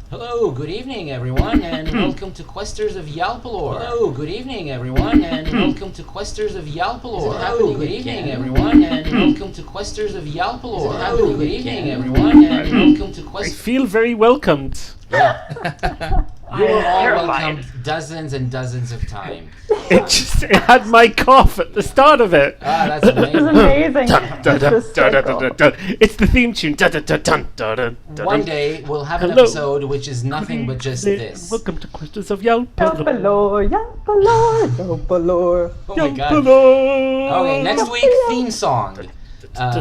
Hello, good evening, everyone, and welcome to Questers of Yalpelor. Hello, good evening, everyone, and welcome to Questers of Yalpelor. Hello, good evening, everyone, and welcome to Questers of Yalpelor. Hello, good evening, everyone, and welcome to Questers. I feel very welcomed. Yeah. You were all terrified. welcomed dozens and dozens of times. It had my cough at the start of it. Ah, that's amazing. Amazing. Dun, dun, dun, It's dun, so dun, cool. dun, dun. It's the theme tune. Dun, dun, dun, dun, dun, dun, dun. One day we'll have an Hello. episode which is nothing but just this. Welcome to Questions of Yalpelor. Yalpelor, Yalpelor, Yalpelor. Oh my god. Yalpelor. Okay, next week, theme song.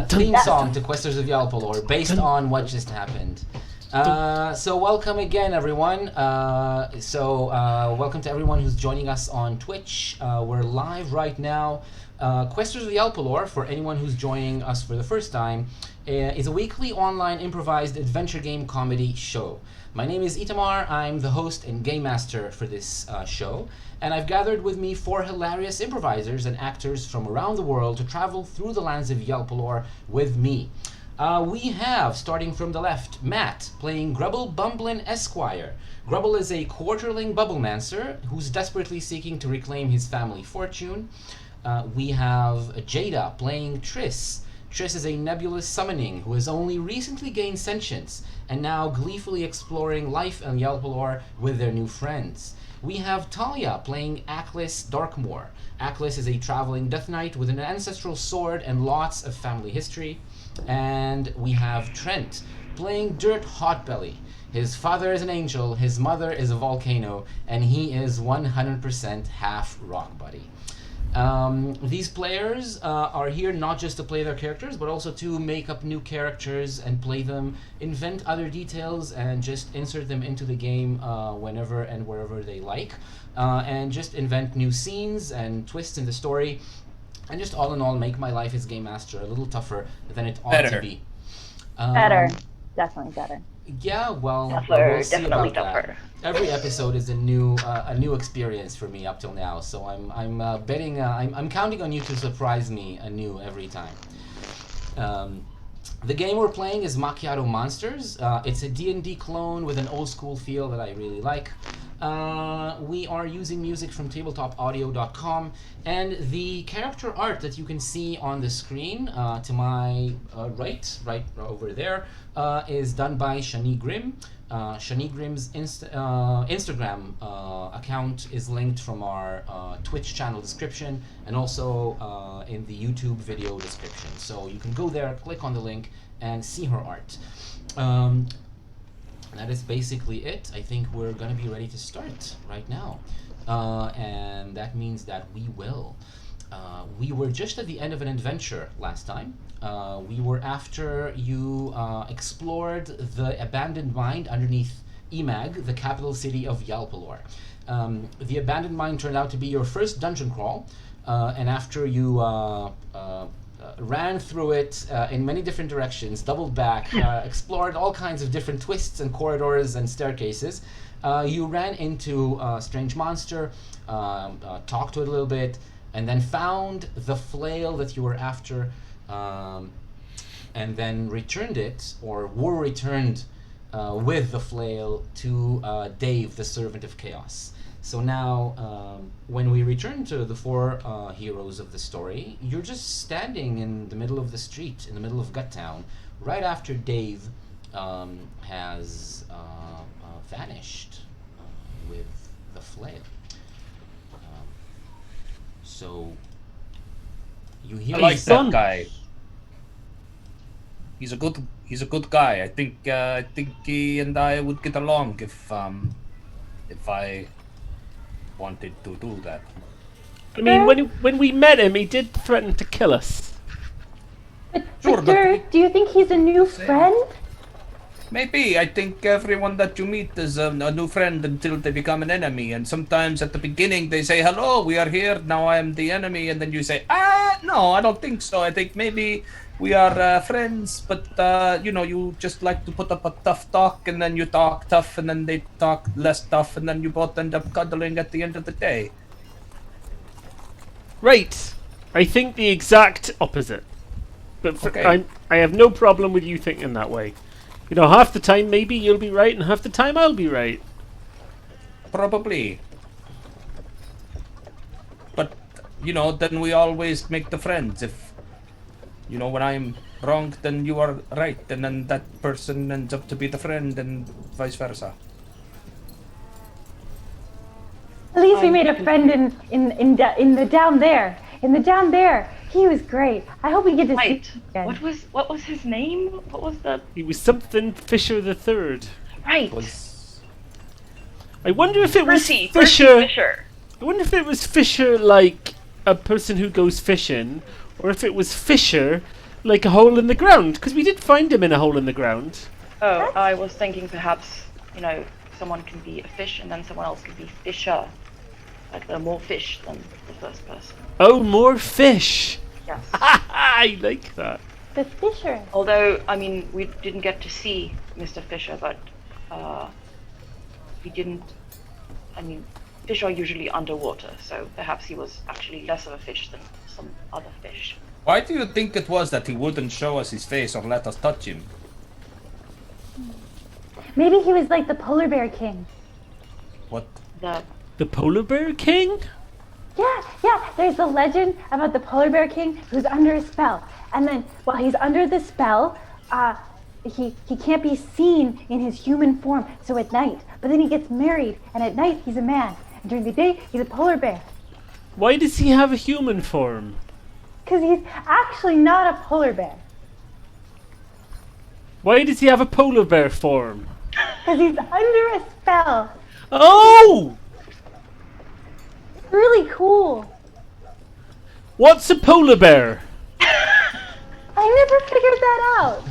Theme song to Questers of Yalpelor, based on what just happened. So welcome again, everyone. Welcome to everyone who's joining us on Twitch. We're live right now. Questers of Yalpelor, for anyone who's joining us for the first time, is a weekly online improvised adventure game comedy show. My name is Itamar. I'm the host and game master for this show, and I've gathered with me 4 hilarious improvisers and actors from around the world to travel through the lands of Yalpelor with me. We have, starting from the left, Matt, playing Grubble Bumblin Esquire. Grubble is a quarterling bubblemancer who's desperately seeking to reclaim his family fortune. We have Jada, playing Triss. Triss is a nebulous summoning who has only recently gained sentience and now gleefully exploring life in Yalpelor with their new friends. We have Talia, playing Aklis Darkmoor. Aklis is a traveling death knight with an ancestral sword and lots of family history. And we have Trent, playing Dirt Hotbelly. His father is an angel, his mother is a volcano, and he is 100% half rock buddy. These players are here not just to play their characters, but also to make up new characters and play them, invent other details, and just insert them into the game whenever and wherever they like, and just invent new scenes and twists in the story. And just all in all, make my life as game master a little tougher than it ought to be. Better. Definitely better. Yeah, well, Tougher, we'll see definitely about tougher. that. Every episode is a new experience for me up till now. So I'm betting I'm counting on you to surprise me anew every time. The game we're playing is Macchiato Monsters. It's a D&D clone with an old school feel that I really like. We are using music from tabletopaudio.com, and the character art that you can see on the screen to my right over there, is done by Shani Grimm. Shani Grimm's Instagram account is linked from our Twitch channel description and also in the YouTube video description. So you can go there, click on the link, and see her art. That is basically it. I think we're going to be ready to start right now. And that means that we will. We were just at the end of an adventure last time. We were after you explored the abandoned mine underneath Emag, the capital city of Yalpelor. The abandoned mine turned out to be your first dungeon crawl, and after you ran through it in many different directions, doubled back, explored all kinds of different twists and corridors and staircases, you ran into a strange monster, talked to it a little bit, and then found the flail that you were after, and then returned it, or were returned with the flail to Dave, the Servant of Chaos. So now, when we return to the 4 heroes of the story, you're just standing in the middle of the street, in the middle of Guttown, right after Dave has vanished with the flail. So you hear I like his that son. guy. He's a good guy. I think he and I would get along if I wanted to do that. I mean, when we met him, he did threaten to kill us. But Sure, Victor, but- do you think he's a new friend? Maybe. I think everyone that you meet is a new friend until they become an enemy. And sometimes at the beginning they say, "Hello, we are here. Now I am the enemy." And then you say, no, I don't think so. I think maybe we are friends, but you just like to put up a tough talk, and then you talk tough, and then they talk less tough, and then you both end up cuddling at the end of the day. Right. I think the exact opposite. But Okay. I have no problem with you thinking that way. You know, half the time maybe you'll be right, and half the time I'll be right. Probably. But, you know, then we always make the friends. If, you know, when I'm wrong, then you are right. And then that person ends up to be the friend and vice versa. At least we made a friend in the down there. In the down there, he was great. I hope we get to see Right. him again. What was his name? What was the He was something Fisher the Third. right? I wonder if it was Percy Fisher. Fisher. I wonder if it was Fisher like a person who goes fishing, or if it was Fisher like a hole in the ground. Because we did find him in a hole in the ground. Oh, I was thinking perhaps, you know, someone can be a fish and then someone else could be Fisher. Like there are more fish than the first person. Oh, more fish. Yes. I like that. The Fisher. Although, I mean, we didn't get to see Mr. Fisher, but we didn't. I mean, fish are usually underwater, so perhaps he was actually less of a fish than some other fish. Why do you think it was that he wouldn't show us his face or let us touch him? Maybe he was like the polar bear king. What? The Polar Bear King? Yeah. There's a legend about the polar bear king who's under a spell, and then while he's under the spell, he can't be seen in his human form. So at night, but then he gets married, and at night he's a man, and during the day he's a polar bear. Why does he have a human form? Because he's actually not a polar bear. Why does he have a polar bear form? Because he's under a spell. Oh! Really cool. What's a polar bear? I never figured that out.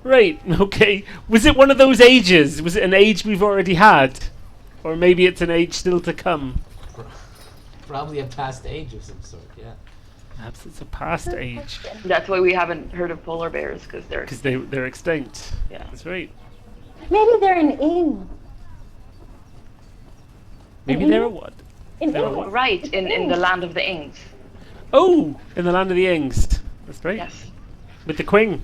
Right, okay. Was it one of those ages? Was it an age we've already had? Or maybe it's an age still to come? Probably a past age of some sort, yeah. Perhaps it's a past age. That's why we haven't heard of polar bears, because they're Because they're extinct. yeah. That's right. Maybe they're an ing. Maybe An they're a ing? what? An They're ing. what? Right in the land of the Ings. Oh! In the land of the Ings. That's right. Yes. With the queen.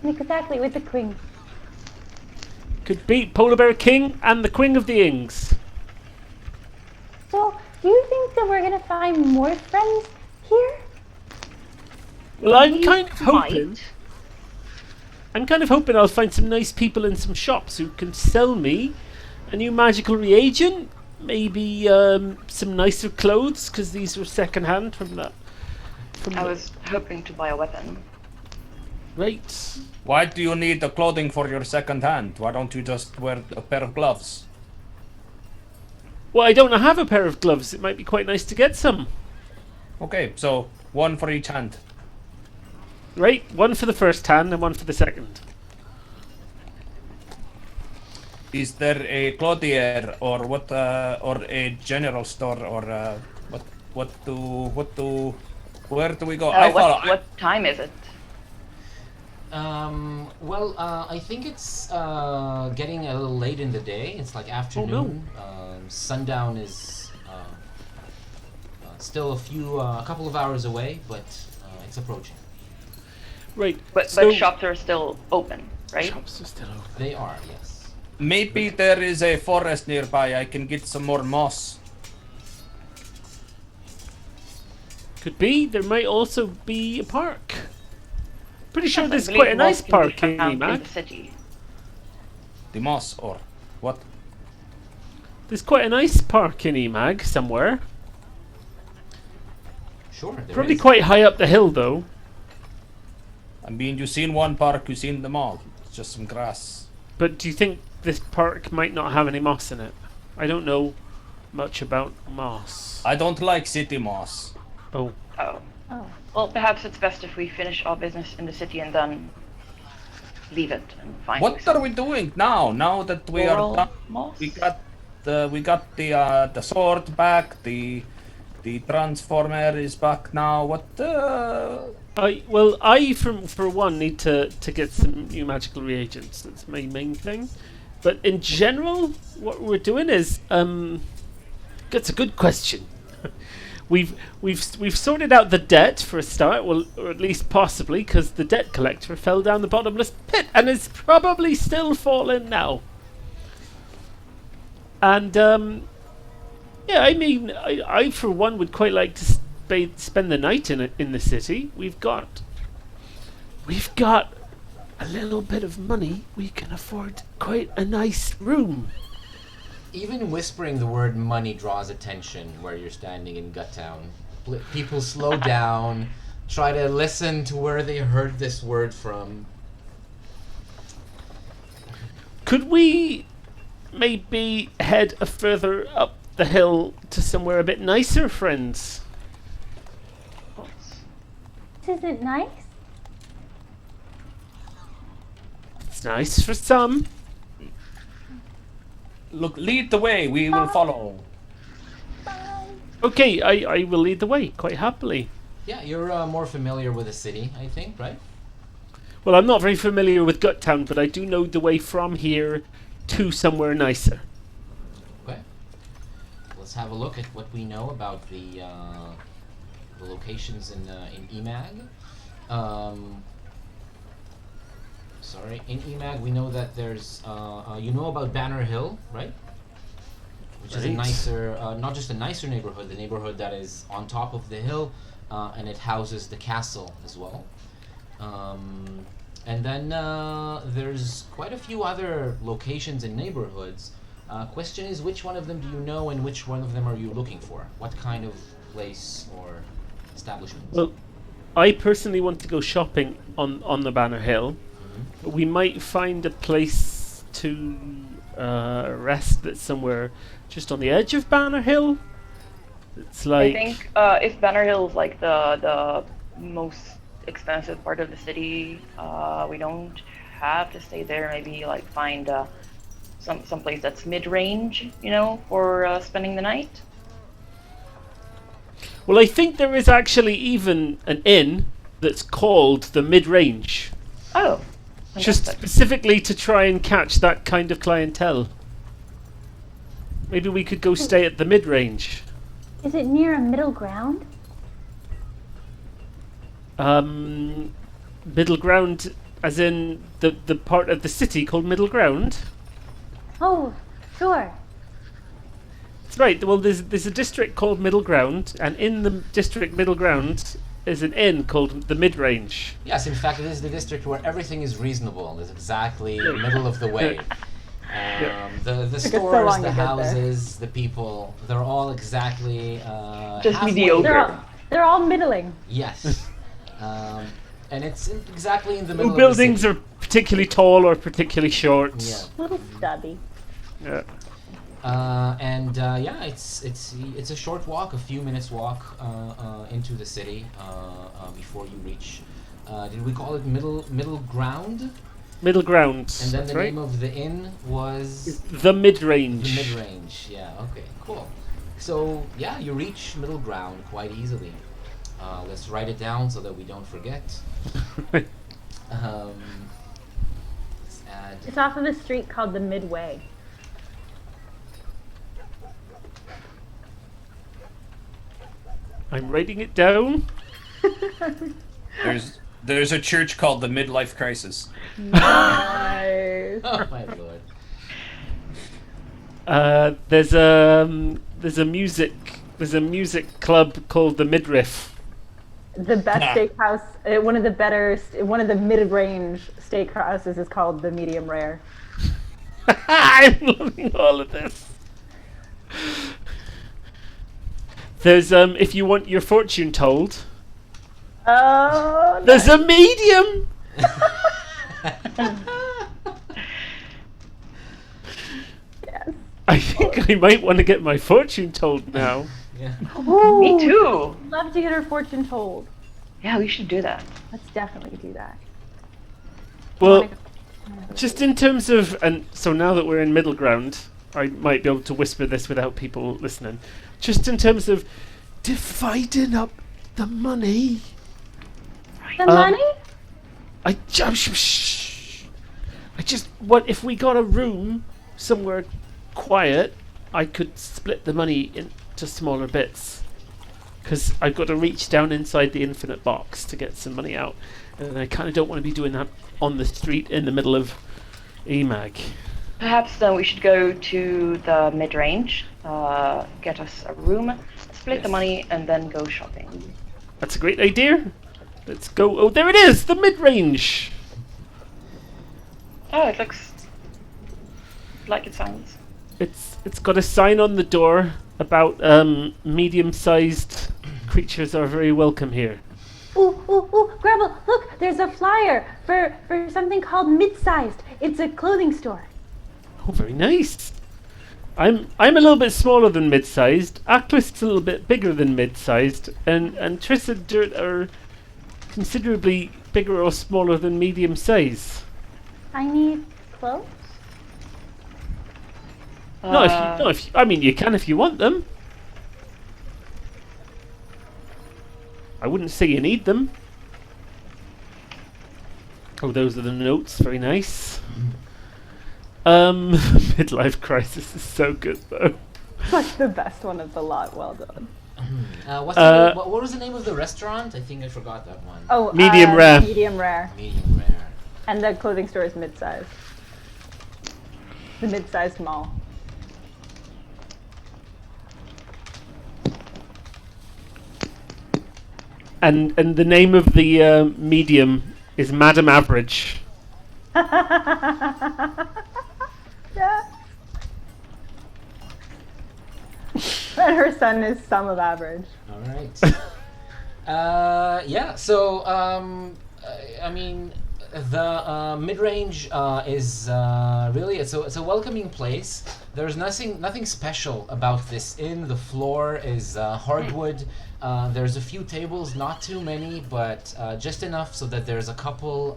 Exactly, with the queen. Could be Polar Bear King and the Queen of the Ings. So, do you think that we're gonna find more friends here? Well, I'm kind of hoping. Might. I'm kind of hoping I'll find some nice people in some shops who can sell me a new magical reagent. Maybe some nicer clothes, because these were secondhand from that. I was hoping to buy a weapon. Right. Why do you need the clothing for your second hand? Why don't you just wear a pair of gloves? Well, I don't have a pair of gloves. It might be quite nice to get some. Okay, so one for each hand. Right, one for the first hand and one for the second. Is there a clothier or what, or a general store or where do we go? What time is it? Well, I think it's getting a little late in the day. It's like afternoon. Sundown is still a couple of hours away, but it's approaching. Right. But so shops are still open, right? shops are still open. They are, yes. Maybe there is a forest nearby. I can get some more moss. Could be. There might also be a park. Pretty sure Yes, I there's believe quite a moss nice can be park in found in Emac. the city. The moss or what? There's quite a nice park in Emag somewhere. Sure, there Probably is. quite high up the hill though. I mean, you seen one park, you seen them all. It's just some grass. But do you think this park might not have any moss in it? I don't know much about moss. I don't like city moss. Oh. Oh. Oh. Well, perhaps it's best if we finish our business in the city and then leave it and find. What are we doing now? Now that we are done, Moss? we got the sword back. The transformer is back now. What? I for one need to get some new magical reagents. That's my main thing. But in general, what we're doing is that's a good question. we've sorted out the debt for a start, well, or at least possibly, because the debt collector fell down the bottomless pit and is probably still falling now. And yeah, I mean, I for one would quite like to spend the night in the city. We've got a little bit of money. We can afford quite a nice room. Even whispering the word money draws attention where you're standing in Guttown. People slow down, try to listen to where they heard this word from. Could we maybe head a further up the hill to somewhere a bit nicer, friends? This isn't nice. It's nice for some. Look, lead the way. We will follow. Okay, I will lead the way quite happily. Yeah, you're more familiar with the city, I think, right? Well, I'm not very familiar with Guttown, but I do know the way from here to somewhere nicer. Okay. Let's have a look at what we know about the locations in EMAG. Sorry, in EMAG we know that there's you know about Banner Hill, right? Which is a nicer, not just a nicer neighborhood, the neighborhood that is on top of the hill, and it houses the castle as well. And then there's quite a few other locations and neighborhoods. Question is, which one of them do you know, and which one of them are you looking for? What kind of place or establishment? Well, I personally want to go shopping on the Banner Hill. We might find a place to rest that's somewhere just on the edge of Banner Hill. It's like, I think if Banner Hill is like the most expensive part of the city, we don't have to stay there. Maybe like find some place that's mid-range, you know, for spending the night. well, I think there is actually even an inn that's called the Mid-Range. Oh, Just fantastic. specifically to try and catch that kind of clientele. Maybe we could go stay at the Mid-Range. Is it near a middle ground? Middle ground, as in the part of the city called Middle Ground. Oh, sure. That's right. Well, there's a district called Middle Ground, and in the district Middle Ground is an inn called the Mid-Range. Yes, in fact, it is the district where everything is reasonable. It's exactly the middle of the way. The so stores, long the to get there. houses, the people, they're all exactly Just halfway- mediocre. They're all middling. Yes. And it's exactly in the middle No of buildings the are particularly tall or particularly short. city. Yeah. Little stubby. Yeah. Yeah, it's a short walk, a few minutes walk into the city before you reach. Did we call it middle ground? Middle Ground. And then that's the right. name of the inn was The Mid-Range. the mid-range. Yeah. Okay. Cool. So yeah, you reach middle ground quite easily. Let's write it down so that we don't forget. Let's add. It's off of a street called the Midway. I'm writing it down. There's a church called the Midlife Crisis. Nice. Oh my lord. There's a music club called the Midriff. The best steakhouse, one of the mid-range steakhouses is called the Medium Rare. I'm loving all of this. There's if you want your fortune told, Oh, there's a medium. yes. I think I might want to get my fortune told now. Yeah. Ooh, Me too. Love to get our fortune told. Yeah, we should do that. Let's definitely do that. Well, just in terms of, and so now that we're in middle ground, I might be able to whisper this without people listening. Just in terms of dividing up the money. The money? I just what if we got a room somewhere quiet? I could split the money into smaller bits. because I've got to reach down inside the infinite box to get some money out, and I kind of don't want to be doing that on the street in the middle of EMAG. Perhaps then we should go to the mid-range, get us a room, split the money, and then go shopping. That's a great idea. Let's go. Oh, there it is, the mid-range. Oh, it looks like it sounds. It's got a sign on the door about medium-sized creatures are very welcome here. Ooh, Gravel, look, there's a flyer for something called Mid-Sized. It's a clothing store. Oh, very nice. I'm a little bit smaller than mid-sized. Aquist's a little bit bigger than mid-sized, and Triss and Dirt are considerably bigger or smaller than medium size. I need clothes? I mean, you can if you want them. I wouldn't say you need them. Oh, those are the notes. Very nice. Midlife Crisis is so good, though. It's like the best one of the lot. Well done. What was the name of the restaurant? I think I forgot that one. Oh, Medium rare. Medium rare. Medium rare. And the clothing store is mid-sized. The mid-sized mall. And the name of the medium is Madam Average. Yeah. And her son is Sum of Average. All right. Yeah. So, I mean, the mid-range is really it's a welcoming place. There's nothing special about this inn. The floor is hardwood. There's a few tables, not too many, but just enough so that there's a couple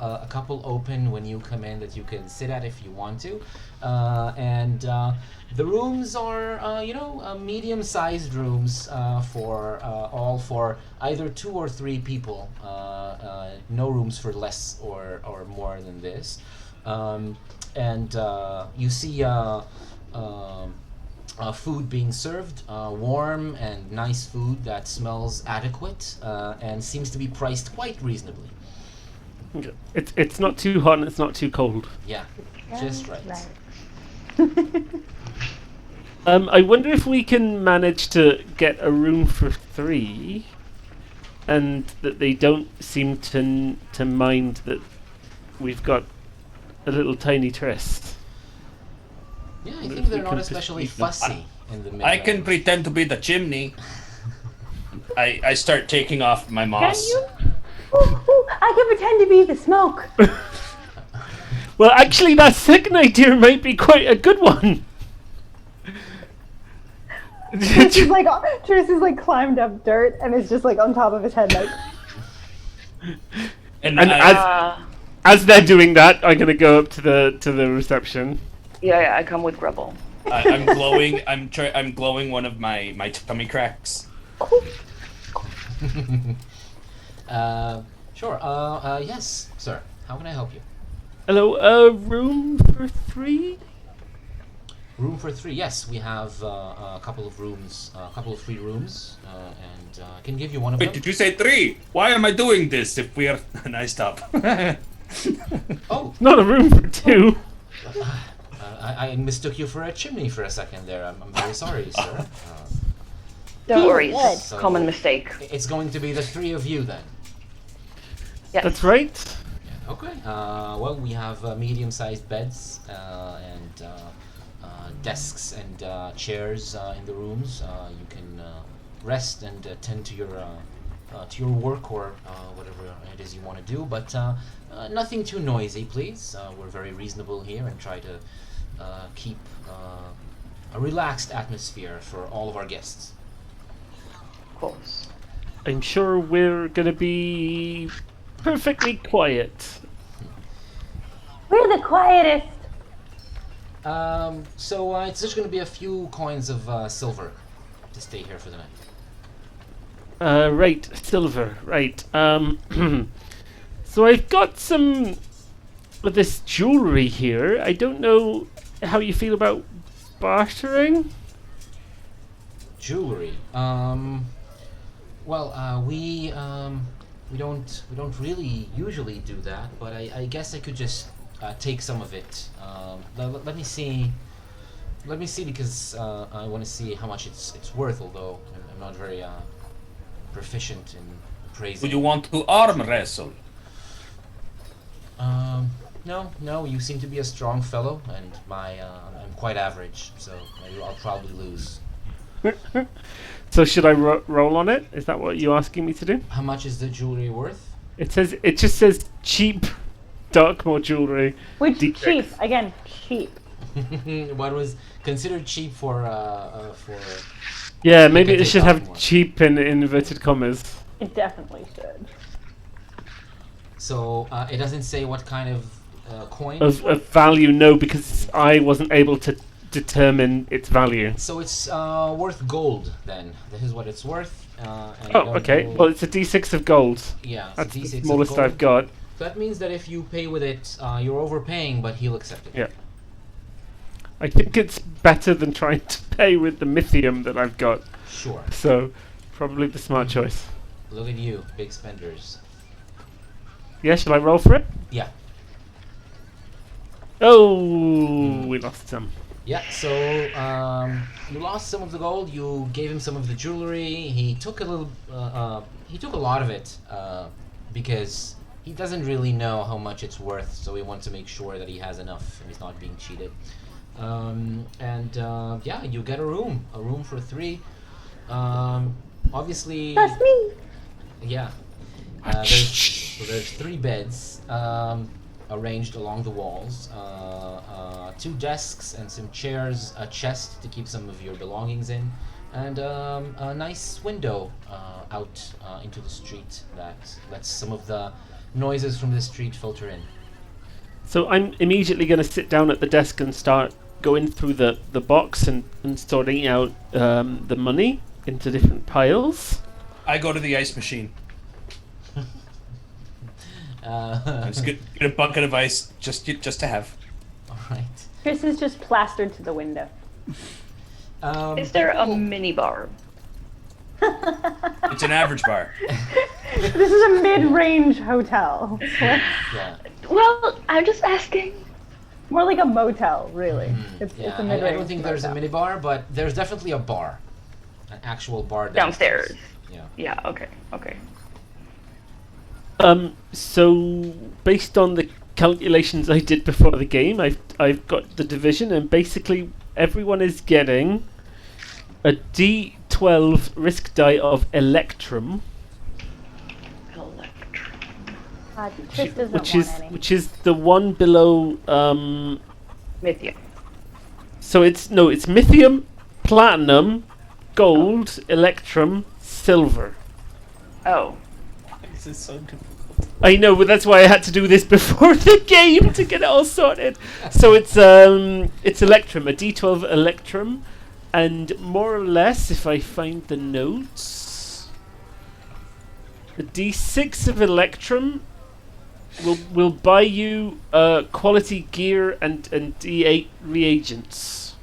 open when you come in that you can sit at if you want to, and the rooms are medium-sized rooms for either 2 or 3 people. No rooms for less or more than this, and you see. Food being served, warm and nice food that smells adequate and seems to be priced quite reasonably. Okay. It's not too hot and it's not too cold. Yeah, just right. I wonder if we can manage to get a room for 3, and that they don't seem to mind that we've got a little tiny Triss. Yeah, I think they're not especially fussy in the middle. I can pretend to be the chimney. I start taking off my moss. Can you? I can pretend to be the smoke. Well, actually, that second idea might be quite a good one. Triss is like climbed up Dirt and is just like on top of his head like. And as they're doing that, I'm gonna go up to the reception. Yeah, I come with Grubble. I'm glowing. I'm glowing one of my tummy cracks. Sure. Yes, sir. How can I help you? Hello, room for 3? Room for 3. Yes, we have a couple of rooms, a couple of free rooms, and I can give you one of Wait, them. did you say 3? Why am I doing this if we are... I stop. Oh, Not a room for 2. I mistook you for a chimney for a second there. I'm very sorry, sir. Don't worry, good. it's a common mistake. It's going to be the 3 of you then. Yes. That's right. Yeah, okay. Well, we have medium-sized beds and desks and chairs in the rooms. You can rest and attend to your work or whatever it is you want to do, but nothing too noisy, please. We're very reasonable here and try to keep a relaxed atmosphere for all of our guests. Of course. I'm sure we're gonna be perfectly quiet. We're the quietest. So it's just going to be a few coins of silver to stay here for the night. Right, silver, right. So I've got some of this jewelry here. I don't know how you feel about bartering. Jewelry. Well, we don't really usually do that, but I guess I could just take some of it. Let me see. Let me see because I want to see how much it's worth. Although I'm not very proficient in appraising. Would you want to arm wrestle? No. You seem to be a strong fellow, and I'm quite average, so I'll probably lose. So should I roll on it? Is that what you're asking me to do? How much is the jewelry worth? It just says cheap Darkmoor jewelry. Which D6. cheap? Again, cheap. What was considered cheap for Yeah, maybe it should have Darkmoor. cheap in inverted commas. It definitely should. So it doesn't say what kind of coin. Of value, no, because I wasn't able to determine its value. So it's worth gold then. This is what it's worth. And I Oh, don't okay. know- Well, it's a D6 of gold. yeah, it's a That's the D6 of smallest gold. I've got. That means that if you pay with it, you're overpaying, but he'll accept it. Yeah. I think it's better than trying to pay with the Mythium that I've got. Sure. So, probably the smart choice. Look at you, big spenders. Yeah, shall I roll for it? Yeah. Oh, we lost some. Yeah, so you lost some of the gold. You gave him some of the jewelry. He took a little. He took a lot of it because he doesn't really know how much it's worth. So we want to make sure that he has enough and he's not being cheated. Yeah, you get a room for 3. Obviously, That's me. yeah. There's 3 beds arranged along the walls, 2 desks and some chairs, a chest to keep some of your belongings in, and a nice window out into the street that lets some of the noises from the street filter in. So I'm immediately going to sit down at the desk and start going through the box and sorting out the money into different piles. I go to the ice machine. I just get a bucket of ice just to have. All right. Chris is just plastered to the window. Is there a mini bar? It's an average bar. This is a mid-range hotel. Yeah. Well, I'm just asking. More like a motel, really. It's Yeah. a I mid-range don't think there's a motel. minibar, but there's definitely a bar, an actual bar Downstairs. Yeah. Yeah, okay. So based on the calculations I did before the game, I've got the division, and basically everyone is getting a D12 risk die of Electrum, Electrum. Chris doesn't which want is any. which is the one below. Mythia. So it's Mythium, Platinum, Gold, Electrum, Silver. Oh. This is so difficult. I know, but that's why I had to do this before the game to get it all sorted. So it's Electrum, a D12 Electrum, and more or less, if I find the notes, the D6 of Electrum will buy you quality gear and D8 reagents,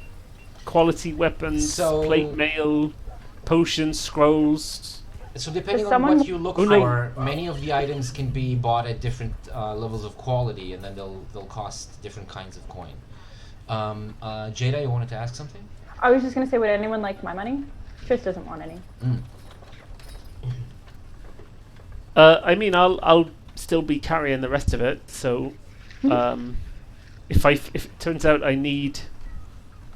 quality weapons, So- plate mail, potions, scrolls. So depending Does on what someone- you look Oh, no. for, many of the items can be bought at different levels of quality, and then they'll cost different kinds of coin. Jada, you wanted to ask something? I was just gonna say, would anyone like my money? Chris doesn't want any. I mean, I'll still be carrying the rest of it. So, if it turns out I need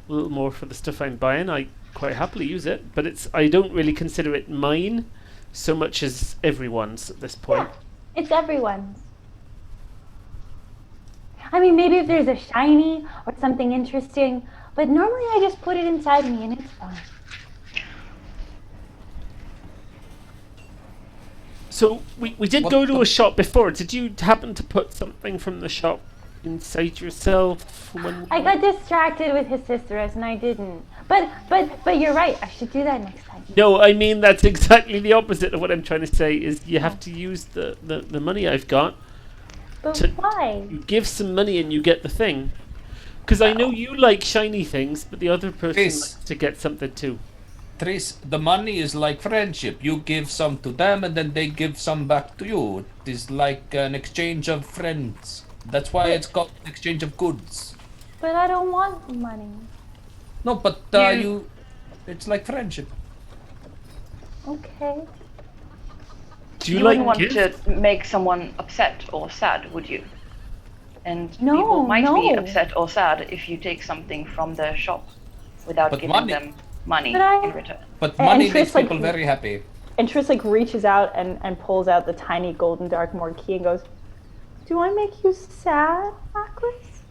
a little more for the stuff I'm buying, I quite happily use it. But I don't really consider it mine so much as everyone's at this point. It's everyone's. I mean, maybe if there's a shiny or something interesting, but normally I just put it inside me and it's fine. So we did What go to the- a shop before. Did you happen to put something from the shop inside yourself? I got distracted with his sisters and I didn't. But you're right. I should do that next time. No, I mean that's exactly the opposite of what I'm trying to say. Is you have to use the money I've got. But to- why? You give some money and you get the thing. Because I know you like shiny things, but the other person Chris. likes to get something too. Tris, the money is like friendship. You give some to them and then they give some back to you. It is like an exchange of friends. That's why it's called an exchange of goods. But I don't want money. No, but it's like friendship. Okay. Do you You like wouldn't want gifts? to make someone upset or sad, would you? And No, people might be no. upset or sad if you take something from their shop without But giving money- them money But in return. But And money Tris, makes like- people very happy. And Tris like reaches out and pulls out the tiny golden Darkmoor key and goes, "Do I make you sad, Atlas?"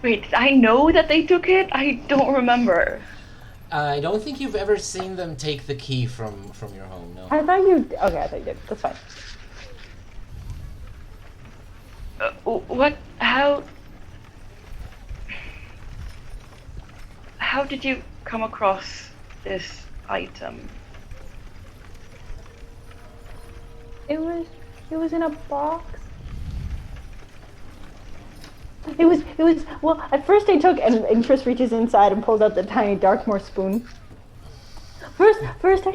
Wait, I know that they took it. I don't remember. I don't think you've ever seen them take the key from your home. No. I thought you. Okay, I thought you did. That's fine. What? How did you come across this item? It was in a box. It was well, at first I took and Tris reaches inside and pulls out the tiny Darkmoor spoon. First I first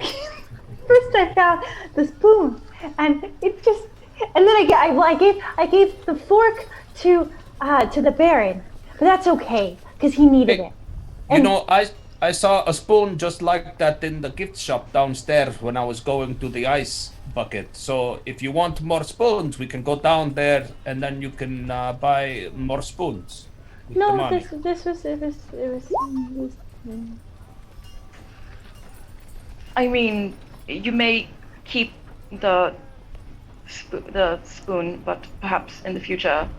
I found the spoon and it just and then I gave the fork to the Baron. But that's okay, because he needed Hey, it. You know, I saw a spoon just like that in the gift shop downstairs when I was going to the ice bucket. So if you want more spoons, we can go down there and then you can buy more spoons. With the No, money. this was it was I mean, you may keep the spoon, but perhaps in the future,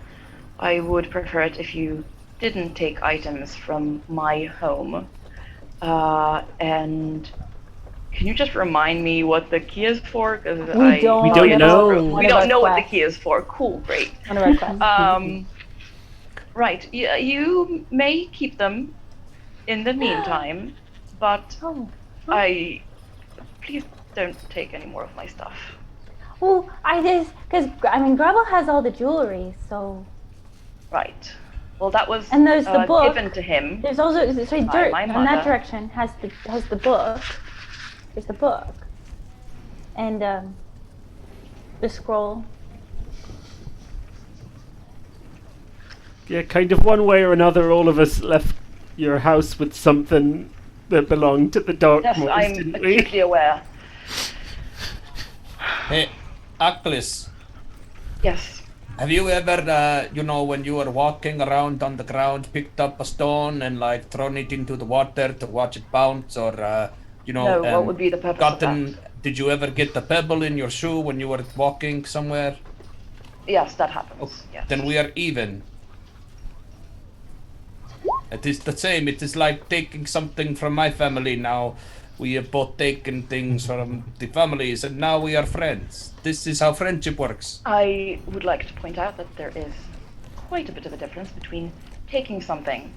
I would prefer it if you didn't take items from my home. And can you just remind me what the key is for? 'Cause We don't We don't know. We don't know what the key is for. Cool, great. one of our quests. Right. You may keep them in the meantime, but Oh. please don't take any more of my stuff. Well, because Grubble has all the jewelry, so Right. Well, that was And there's the book. given to him. there's also Dirt my in mother. that direction has the book. There's the book, and the scroll. Yeah, kind of one way or another, all of us left your house with something that belonged to the Yes, Darkmoors, I'm didn't we? acutely aware. Hey, Aklis, Yes. have you ever, when you were walking around on the ground, picked up a stone and like thrown it into the water to watch it bounce, or No, what would be the purpose of that? Did you ever get a pebble in your shoe when you were walking somewhere? Yes, that happens. Yes. Then we are even. It is the same. It is like taking something from my family now. We have both taken things from the families, and now we are friends. This is how friendship works. I would like to point out that there is quite a bit of a difference between taking something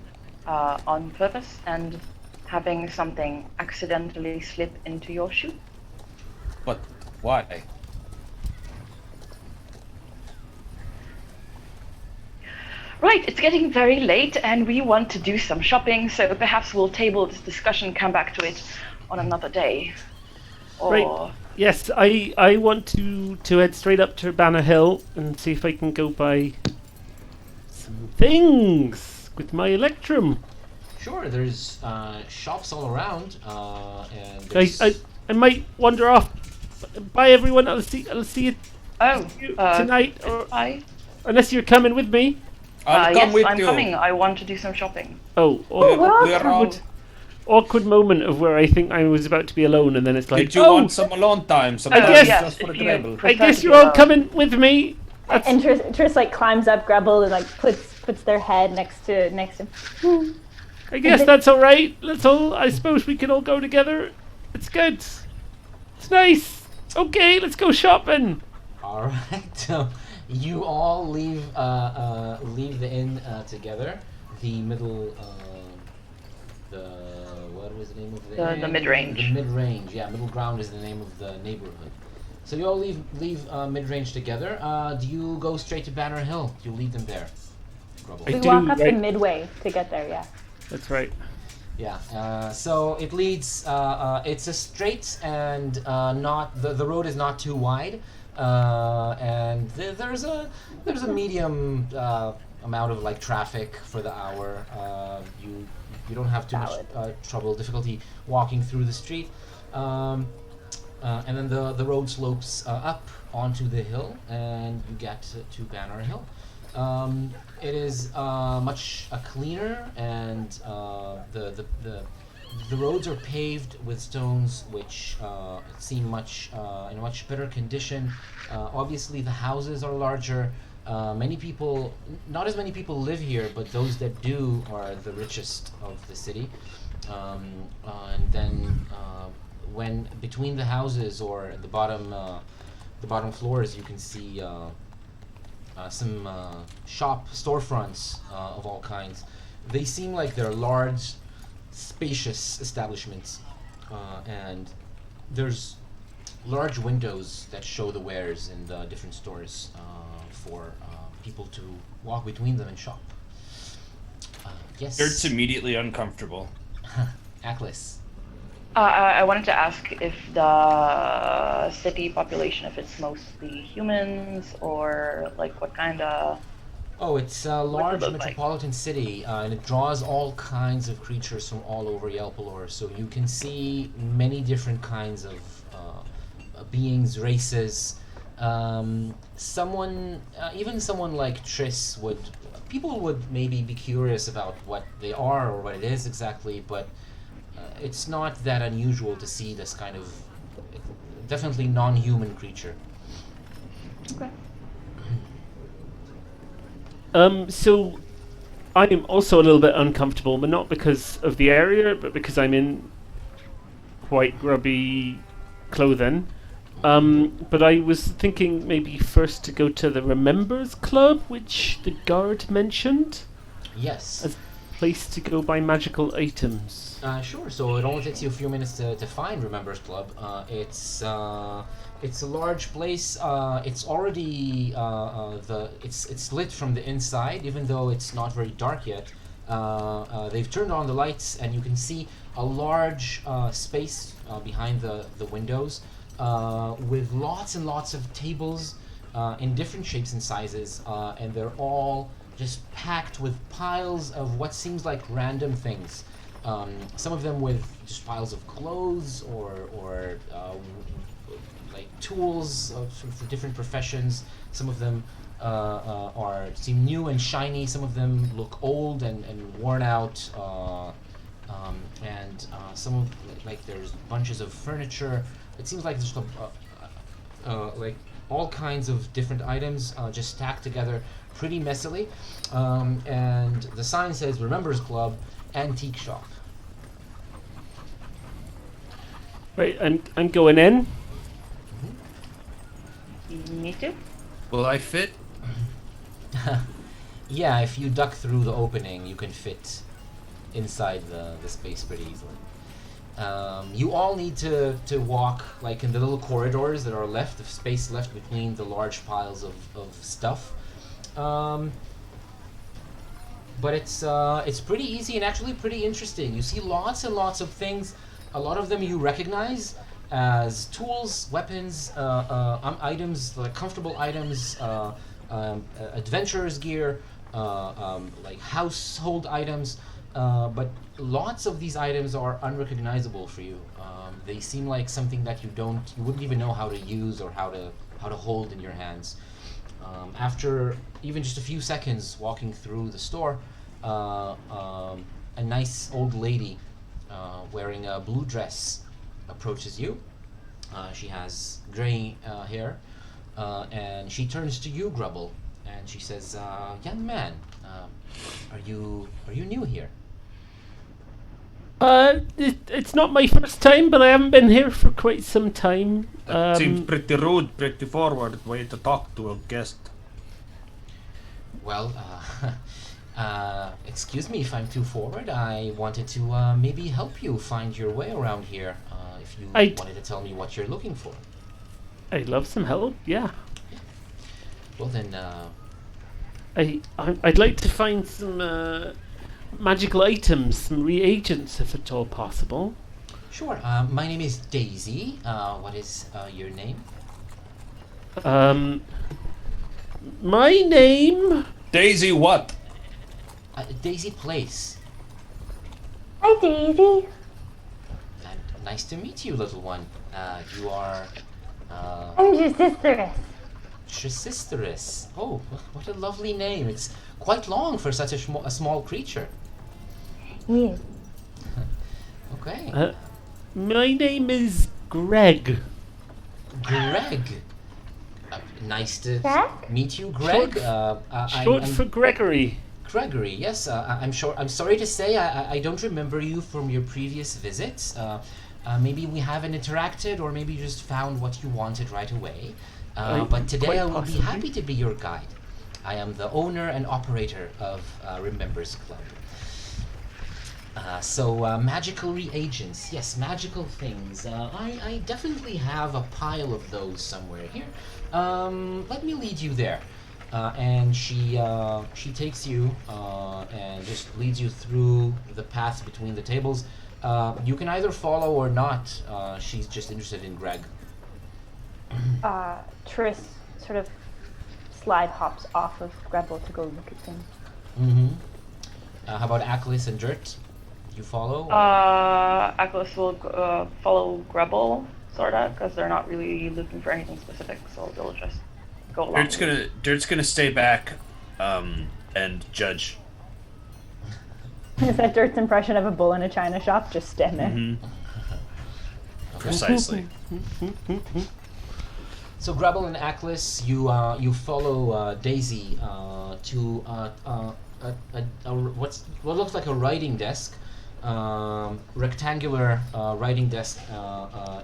on purpose and having something accidentally slip into your shoe. But why? Right, it's getting very late and we want to do some shopping, so perhaps we'll table this discussion, come back to it on another day. Or Right. Yes, I want to head straight up to Banner Hill and see if I can go buy some things with my Electrum. Sure, there's shops all around, and I, there's- I might wander off. Bye everyone. I'll see you Oh, tonight, or I unless you're coming with me. I'll come yes, with I'm you. coming. I want to do some shopping. Oh, We're all. awkward moment of where I think I was about to be alone, and then it's like, Did you oh, want some alone time? Sometimes guess- just for if the you- travel. I prefer guess to you're be all alone. coming with me. And Tris like climbs up Grubble and like puts their head next to him. I guess that's all right. Let's all. I suppose we can all go together. It's good. It's nice. Okay, let's go shopping. all right. So you all leave the inn together. The middle, what was the name of the The inn? mid-range. The mid-range, yeah. Middle ground is the name of the neighborhood. So you all leave mid-range together. Do you go straight to Banner Hill? Do you lead them there? Grubble? I We do, walk up right. the midway to get there. Yeah. That's right. Yeah. So it leads. It's a straight and not the road is not too wide, and there's a medium amount of like traffic for the hour. You don't have too Valid. much difficulty walking through the street. And then the road slopes up onto the hill, and you get to Banner Hill. It is much cleaner, and the roads are paved with stones which seem much in a much better condition. Obviously, the houses are larger. Not as many people live here, but those that do are the richest of the city. And then when between the houses or the bottom floors, you can see some shop storefronts of all kinds. They seem like they're large, spacious establishments, and there's large windows that show the wares in the different stores for people to walk between them and shop. Yes. Dirt's immediately uncomfortable. Atlas. I wanted to ask if the city population, if it's mostly humans or like what kind of. Oh, it's a large look like? metropolitan city, and it draws all kinds of creatures from all over Yalpelor. So you can see many different kinds of beings, races. Even someone like Triss people would maybe be curious about what they are or what it is exactly, but it's not that unusual to see this kind of definitely non-human creature. Okay. So I'm also a little bit uncomfortable, but not because of the area, but because I'm in quite grubby clothing. But I was thinking maybe first to go to the Remembers Club, which the guard mentioned. Yes. As a place to go buy magical items. Sure. So it only takes you a few minutes to find Remembers Club. It's a large place. It's already it's lit from the inside, even though it's not very dark yet. They've turned on the lights, and you can see a large space behind the windows with lots and lots of tables in different shapes and sizes, and they're all just packed with piles of what seems like random things. Some of them with just piles of clothes or like tools for different professions. Some of them seem new and shiny. Some of them look old and worn out. And some of like there's bunches of furniture. It seems like there's like all kinds of different items just stacked together pretty messily. And the sign says Remembers Club, Antique Shop. Right, I'm going in. Me too. Will I fit? Yeah, if you duck through the opening, you can fit inside the space pretty easily. You all need to walk like in the little corridors that are left, the space left between the large piles of stuff. But it's pretty easy and actually pretty interesting. You see lots and lots of things. A lot of them you recognize as tools, weapons, items, like comfortable items, adventurer's gear, like household items. But lots of these items are unrecognizable for you. They seem like something that you wouldn't even know how to use or how to hold in your hands. After even just a few seconds walking through the store, a nice old lady wearing a blue dress approaches you. She has gray hair, and she turns to you, Grubble, and she says, "Young man, are you new here?" It's not my first time, but I haven't been here for quite some time. That seems pretty rude, pretty forward way to talk to a guest. Well, excuse me if I'm too forward. I wanted to maybe help you find your way around here. If you wanted to tell me what you're looking for. I'd love some help. Yeah. Well then, I'd like to find some magical items, some reagents, if at all possible. Sure. My name is Daisy. What is your name? My name. Daisy, what? Daisy Place. Hi, Daisy. And nice to meet you, little one. You are I'm your sisteress. Trisisterus. Oh, what a lovely name. It's quite long for such a small creature. Yes. Okay. My name is Greg. Greg. Nice to Jack? meet you, Greg. Short for Gregory. Gregory, yes. I'm sure. I'm sorry to say I don't remember you from your previous visits. Maybe we haven't interacted, or maybe you just found what you wanted right away. But today quite I will possibly. be happy to be your guide. I am the owner and operator of Remembers Club. Magical reagents. Yes, magical things. I definitely have a pile of those somewhere here. Let me lead you there. And she takes you and just leads you through the path between the tables. You can either follow or not. She's just interested in Greg. Tris sort of slide hops off of Gretel to go look at things. Mm-hmm. How about Aklis and Dirt? You follow? Aklis will follow Grebel, sorta, because they're not really looking for anything specific, so they'll just go along. Dirt's gonna stay back, and judge. Is that Dirt's impression of a bull in a china shop? Just stand there. Mm-hmm. Precisely. So Grebel and Aklis, you follow Daisy to what looks like a writing desk, rectangular writing desk,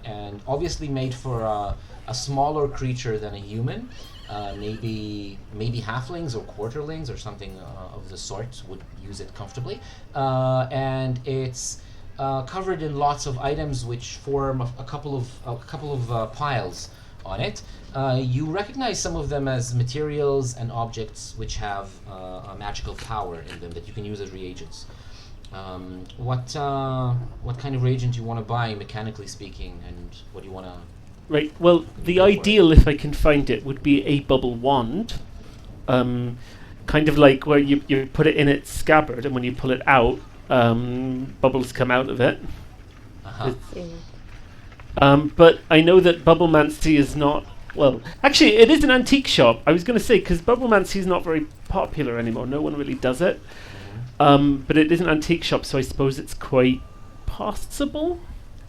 and obviously made for a smaller creature than a human. Maybe halflings or quarterlings or something of the sort would use it comfortably, and it's covered in lots of items which form a couple of piles on it. You recognize some of them as materials and objects which have a magical power in them that you can use as reagents. What kind of reagent do you want to buy, mechanically speaking, and what do you want to? Right. Well, the Go for ideal, if I can find it, would be a bubble wand. Kind of like where you put it in its scabbard, and when you pull it out, bubbles come out of it. Uh-huh. But I know that Bubblemancy is not. Well, actually, it is an antique shop. I was going to say, because Bubblemancy is not very popular anymore. No one really does it. But it is an antique shop, so I suppose it's quite possible.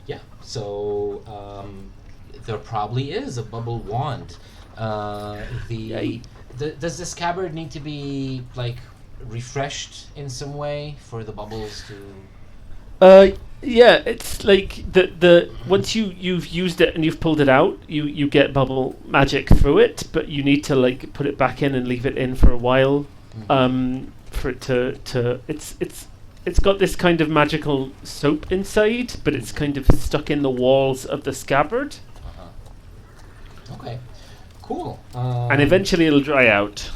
Yeah. So there probably is a bubble wand. Does the scabbard need to be like refreshed in some way for the bubbles to? Yeah, it's like the once you've used it and you've pulled it out, you get bubble magic through it, but you need to like put it back in and leave it in for a while, for it to it's got this kind of magical soap inside, but it's kind of stuck in the walls of the scabbard. Okay, cool. And eventually it'll dry out.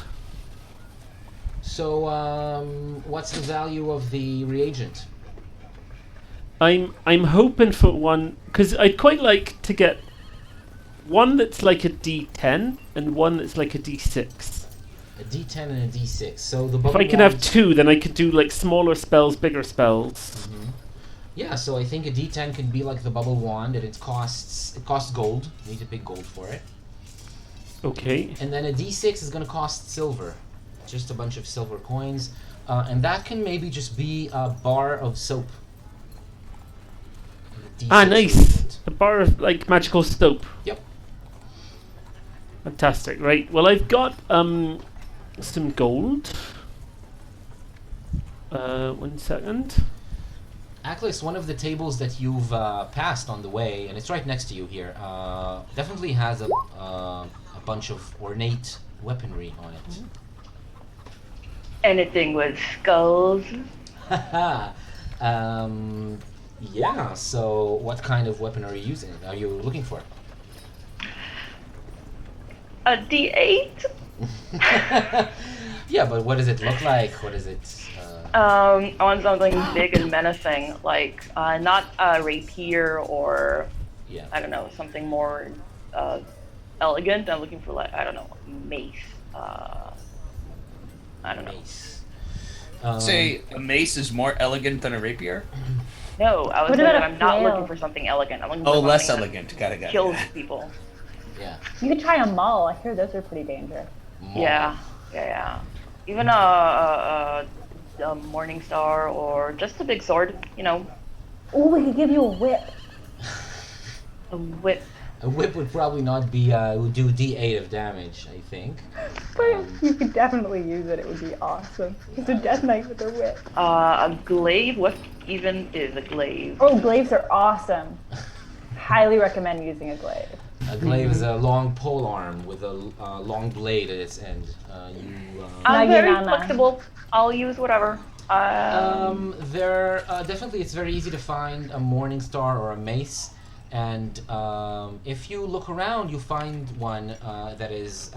So what's the value of the reagent? I'm hoping for one, because I'd quite like to get one that's like a D10 and one that's like a D6. A D10 and a D6. So the If bubble I can have wand- two, then I could do like smaller spells, bigger spells. Yeah, so I think a D10 can be like the bubble wand, and it costs gold. You need to pay gold for it. Okay. And then a D6 is going to cost silver, just a bunch of silver coins, and that can maybe just be a bar of soap. D6 Nice. reagent. A bar of like magical soap. Yep. Fantastic. Right. Well, I've got some gold. 1 second. Aklis, one of the tables that you've passed on the way, and it's right next to you here, definitely has a bunch of ornate weaponry on it. Anything with skulls? Yeah, so what kind of weapon are you using? Are you looking for? A D8? Yeah, but what does it look like? What is it? I want something big and menacing, like not a rapier or Yeah. I don't know, something more elegant. I'm looking for like I don't know, mace. I don't know. Mace. Say a mace is more elegant than a rapier? No, I was What saying about that a I'm not flail? looking for something elegant. I'm looking Oh, for less something elegant. Got it. that kills people. Yeah. You could try a maul. I hear those are pretty dangerous. Yeah. Even a morning star or just a big sword. You know, Oh, we could give you a whip. a whip. A whip would probably not be. Would do D8 of damage, I think. But you could definitely use it. It would be awesome. Just a death knight with a whip. A glaive. What even is a glaive? Oh, glaives are awesome. Highly recommend using a glaive. A glaive is a long pole arm with a long blade at its end. I'm Nagi very Nana. flexible. I'll use whatever. There definitely it's very easy to find a morning star or a mace, and if you look around, you find one that is.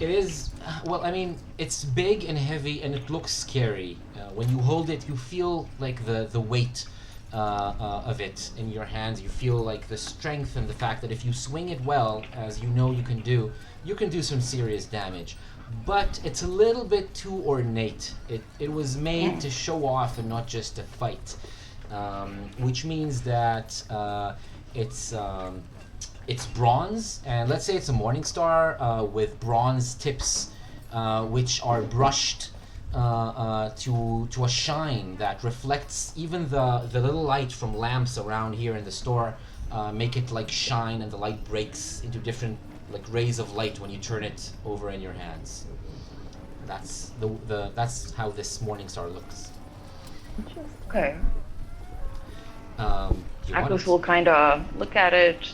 It is well. I mean, it's big and heavy, and it looks scary. When you hold it, you feel like the weight of it in your hands. You feel like the strength and the fact that if you swing it well, as you know you can do some serious damage. But it's a little bit too ornate. It was made to show off and not just to fight, which means that it's bronze, and let's say it's a morning star with bronze tips, which are brushed to a shine that reflects even the little light from lamps around here in the store, make it like shine, and the light breaks into different like rays of light when you turn it over in your hands. That's that's how this morning star looks. Okay. You want Agus it? will kind of look at it,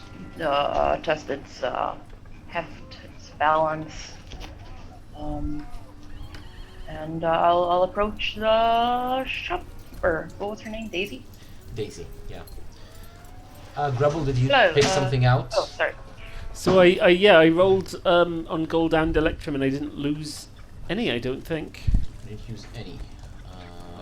test its heft, its balance, and I'll approach the shopkeeper. What was her name? Daisy? Daisy, yeah. Grubble, did you Hello, pick something out? Oh, sorry. So I rolled on gold and electrum, and I didn't lose any. I don't think. Didn't use any.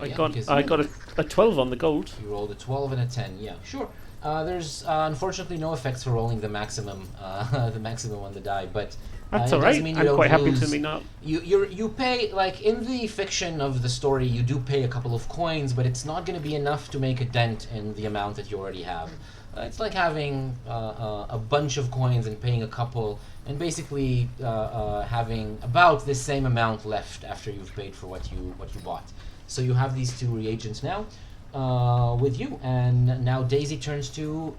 I Yeah, got because I got a 12 on the gold. You rolled a 12 and a 10. Yeah, sure. There's unfortunately no effects for rolling the maximum on the die, but That's it all doesn't right. mean you I'm don't quite happy lose. to me not. You pay, like in the fiction of the story, you do pay a couple of coins, but it's not going to be enough to make a dent in the amount that you already have. It's like having a bunch of coins and paying a couple, and basically having about the same amount left after you've paid for what you bought. So you have these two reagents now with you, and now Daisy turns to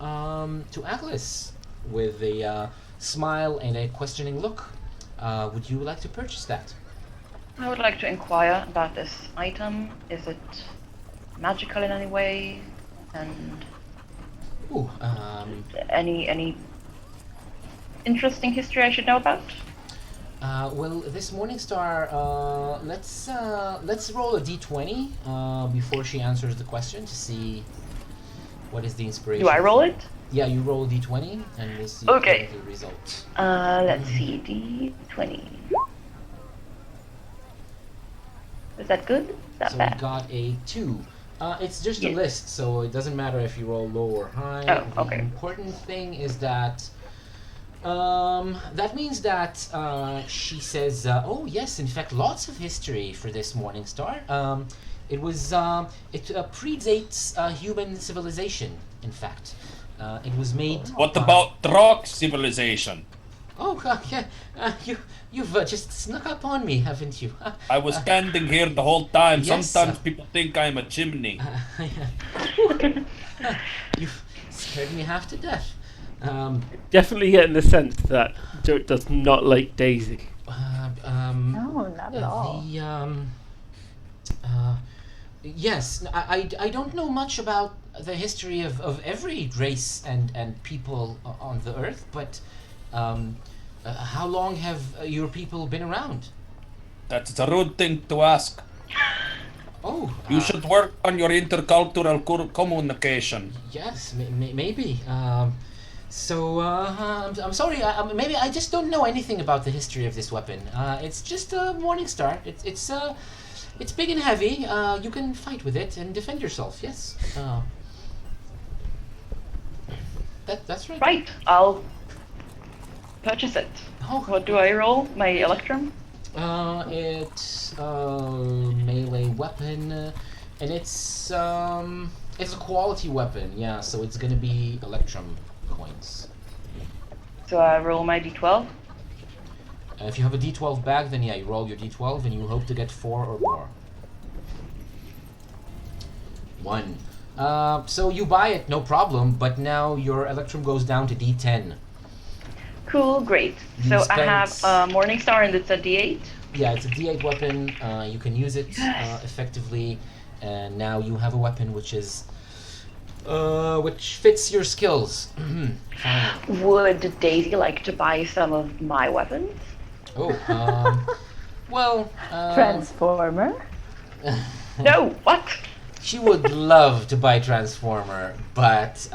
Atlas with a smile and a questioning look. Would you like to purchase that? I would like to inquire about this item. Is it magical in any way? And Ooh, any interesting history I should know about? well, this morning star. Let's roll a d20 before she answers the question to see what is the inspiration. Do I roll it? Yeah, you roll a d20 and we'll see Okay. the result. Let's see, D20. Is that good? Is that So we bad? got a 2. It's just a Yeah. list, so it doesn't matter if you roll low or high. Oh, okay. The important thing is that that means that she says, oh yes, in fact, lots of history for this morning star. It predates human civilization. In fact, it was made. What by- about rock civilization? Oh, yeah, you've just snuck up on me, haven't you? I was standing here the whole time. Yes, Sometimes people think I'm a chimney. You've scared me half to death. Definitely getting the sense that Dirt does not like Daisy. No, not at all. Yes, I don't know much about the history of every race and people on the earth, but how long have your people been around? That's a rude thing to ask. Oh, You should work on your intercultural communication. yes, maybe. I'm sorry. Maybe I just don't know anything about the history of this weapon. It's just a morning star. It's big and heavy. You can fight with it and defend yourself. Yes. That's right. Right, I'll purchase it. Oh. What do I roll? My Electrum? It's a melee weapon, and it's a quality weapon. Yeah, so it's gonna be Electrum coins. So I roll my d12. If you have a D12 bag, then yeah, you roll your D12 and you hope to get 4 or more. 1. So you buy it, no problem, but now your Electrum goes down to D10. Cool, great. So I have a Morning Star and it's a d8. Yeah, it's a D8 weapon. You can use it effectively, and now you have a weapon which fits your skills. Fine. Would Daisy like to buy some of my weapons? Oh, well, Transformer. No, what? she would love to buy Transformer, but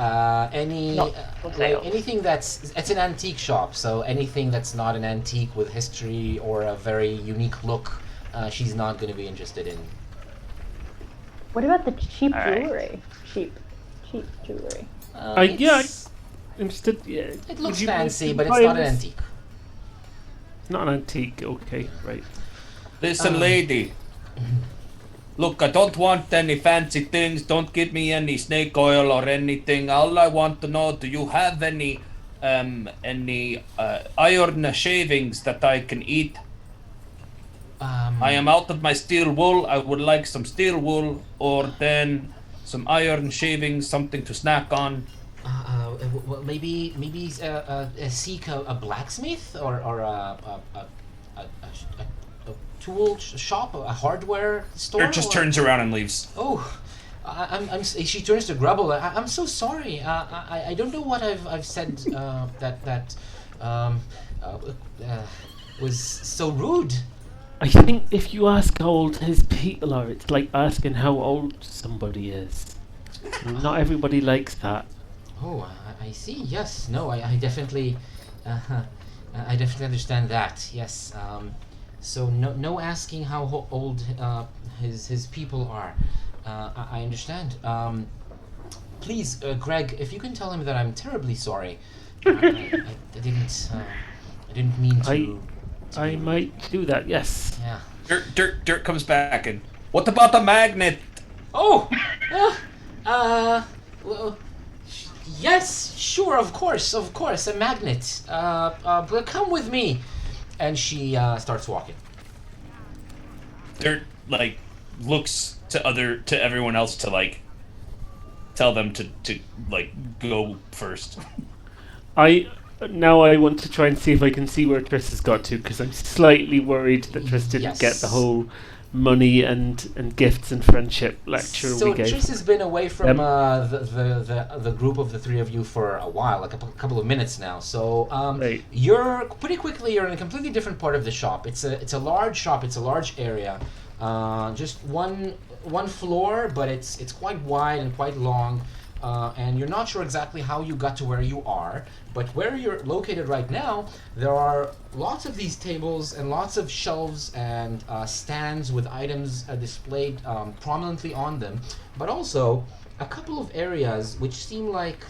any Not for sale. anything it's an antique shop, so anything that's not an antique with history or a very unique look, she's not going to be interested in. What about the cheap All right. jewelry? Cheap jewelry. It's- Interested? Yeah. It looks Would you fancy, like but to it's buy not an this? antique. Not an antique. Okay, right. Listen, lady. Look, I don't want any fancy things. Don't give me any snake oil or anything. All I want to know, do you have any iron shavings that I can eat? I am out of my steel wool. I would like some steel wool, or then some iron shavings, something to snack on. Well, maybe seek a blacksmith or a tool shop, a hardware store. Or just turns around and leaves. Oh, she turns to Grubble. I'm so sorry. I don't know what I've said that was so rude. I think if you ask how old his people are, it's like asking how old somebody is. Not everybody likes that. Oh, I see. Yes. No, I definitely, I definitely understand that. Yes. So no asking how old his people are. I understand. Please, Greg, if you can tell him that I'm terribly sorry. I didn't mean to. I might do that. Yes. Yeah. Dirt comes back and, what about the magnet? Oh. Well, yes. Sure. Of course. A magnet. But come with me. And she starts walking. Dirt looks to everyone else to tell them to go first. I want to try and see if I can see where Triss has got to, because I'm slightly worried that Triss didn't get the whole money and gifts and friendship lecture So we gave. Triss has been away from the group of the three of you for a while, like a couple of minutes now. So Right. you're in a completely different part of the shop. It's a large shop. It's a large area. Just one floor, but it's quite wide and quite long. And you're not sure exactly how you got to where you are, but where you're located right now, there are lots of these tables and lots of shelves and stands with items displayed prominently on them, but also a couple of areas which seem like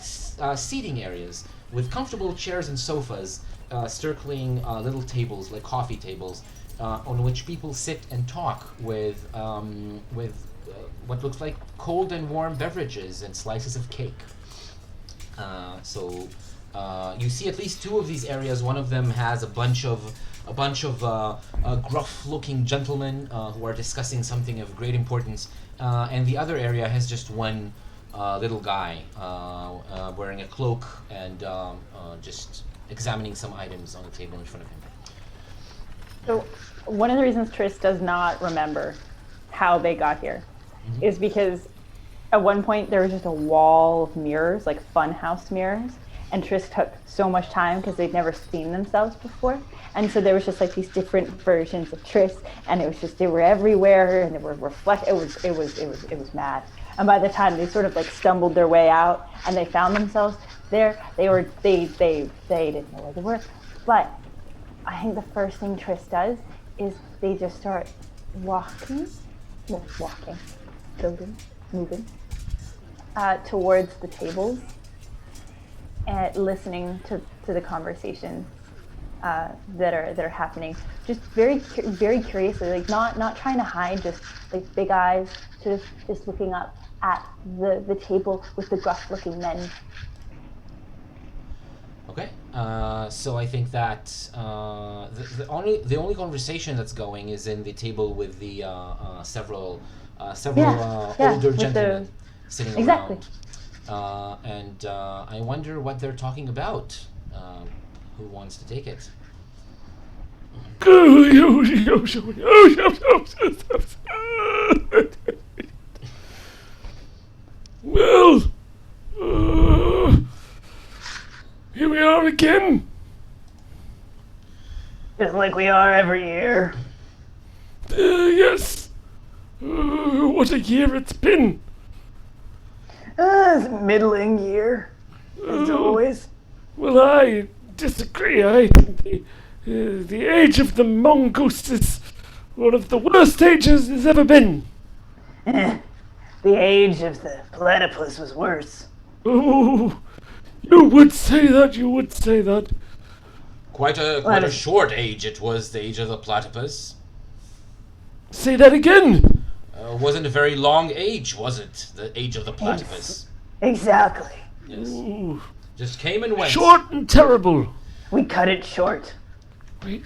seating areas with comfortable chairs and sofas circling little tables, like coffee tables, on which people sit and talk with what looks like cold and warm beverages and slices of cake. So you see at least two of these areas. One of them has a bunch of gruff-looking gentlemen who are discussing something of great importance, and the other area has just one little guy wearing a cloak and just examining some items on the table in front of him. So one of the reasons Triss does not remember how they got here is because at one point there was just a wall of mirrors, like funhouse mirrors, and Triss took so much time because they'd never seen themselves before, and so there was just like these different versions of Triss, and it was just, they were everywhere and they were it was mad. And by the time they sort of like stumbled their way out and they found themselves there, they didn't know where they were. But I think the first thing Triss does is they just start walking walking, building, moving, towards the tables and listening to the conversations that are happening. Just very curiously, like not trying to hide, just like big eyes, sort of just looking up at the table with the gruff-looking men. Okay. So I think that the only conversation that's going is in the table with the several older gentlemen sitting exactly. around. And I wonder what they're talking about. Who wants to take it? Well, here we are again. Just like we are every year. Yes. What a year it's been. It's a middling year, as always. Well, I disagree. I think the age of the mongoose is one of the worst ages there's ever been. The age of the platypus was worse. Oh, you would say that. You would say that. Quite a short age it was, the age of the platypus. Say that again. Wasn't a very long age, was it? The age of the platypus. Exactly. Yes. Ooh. Just came and went. Short and terrible. We cut it short. Wait.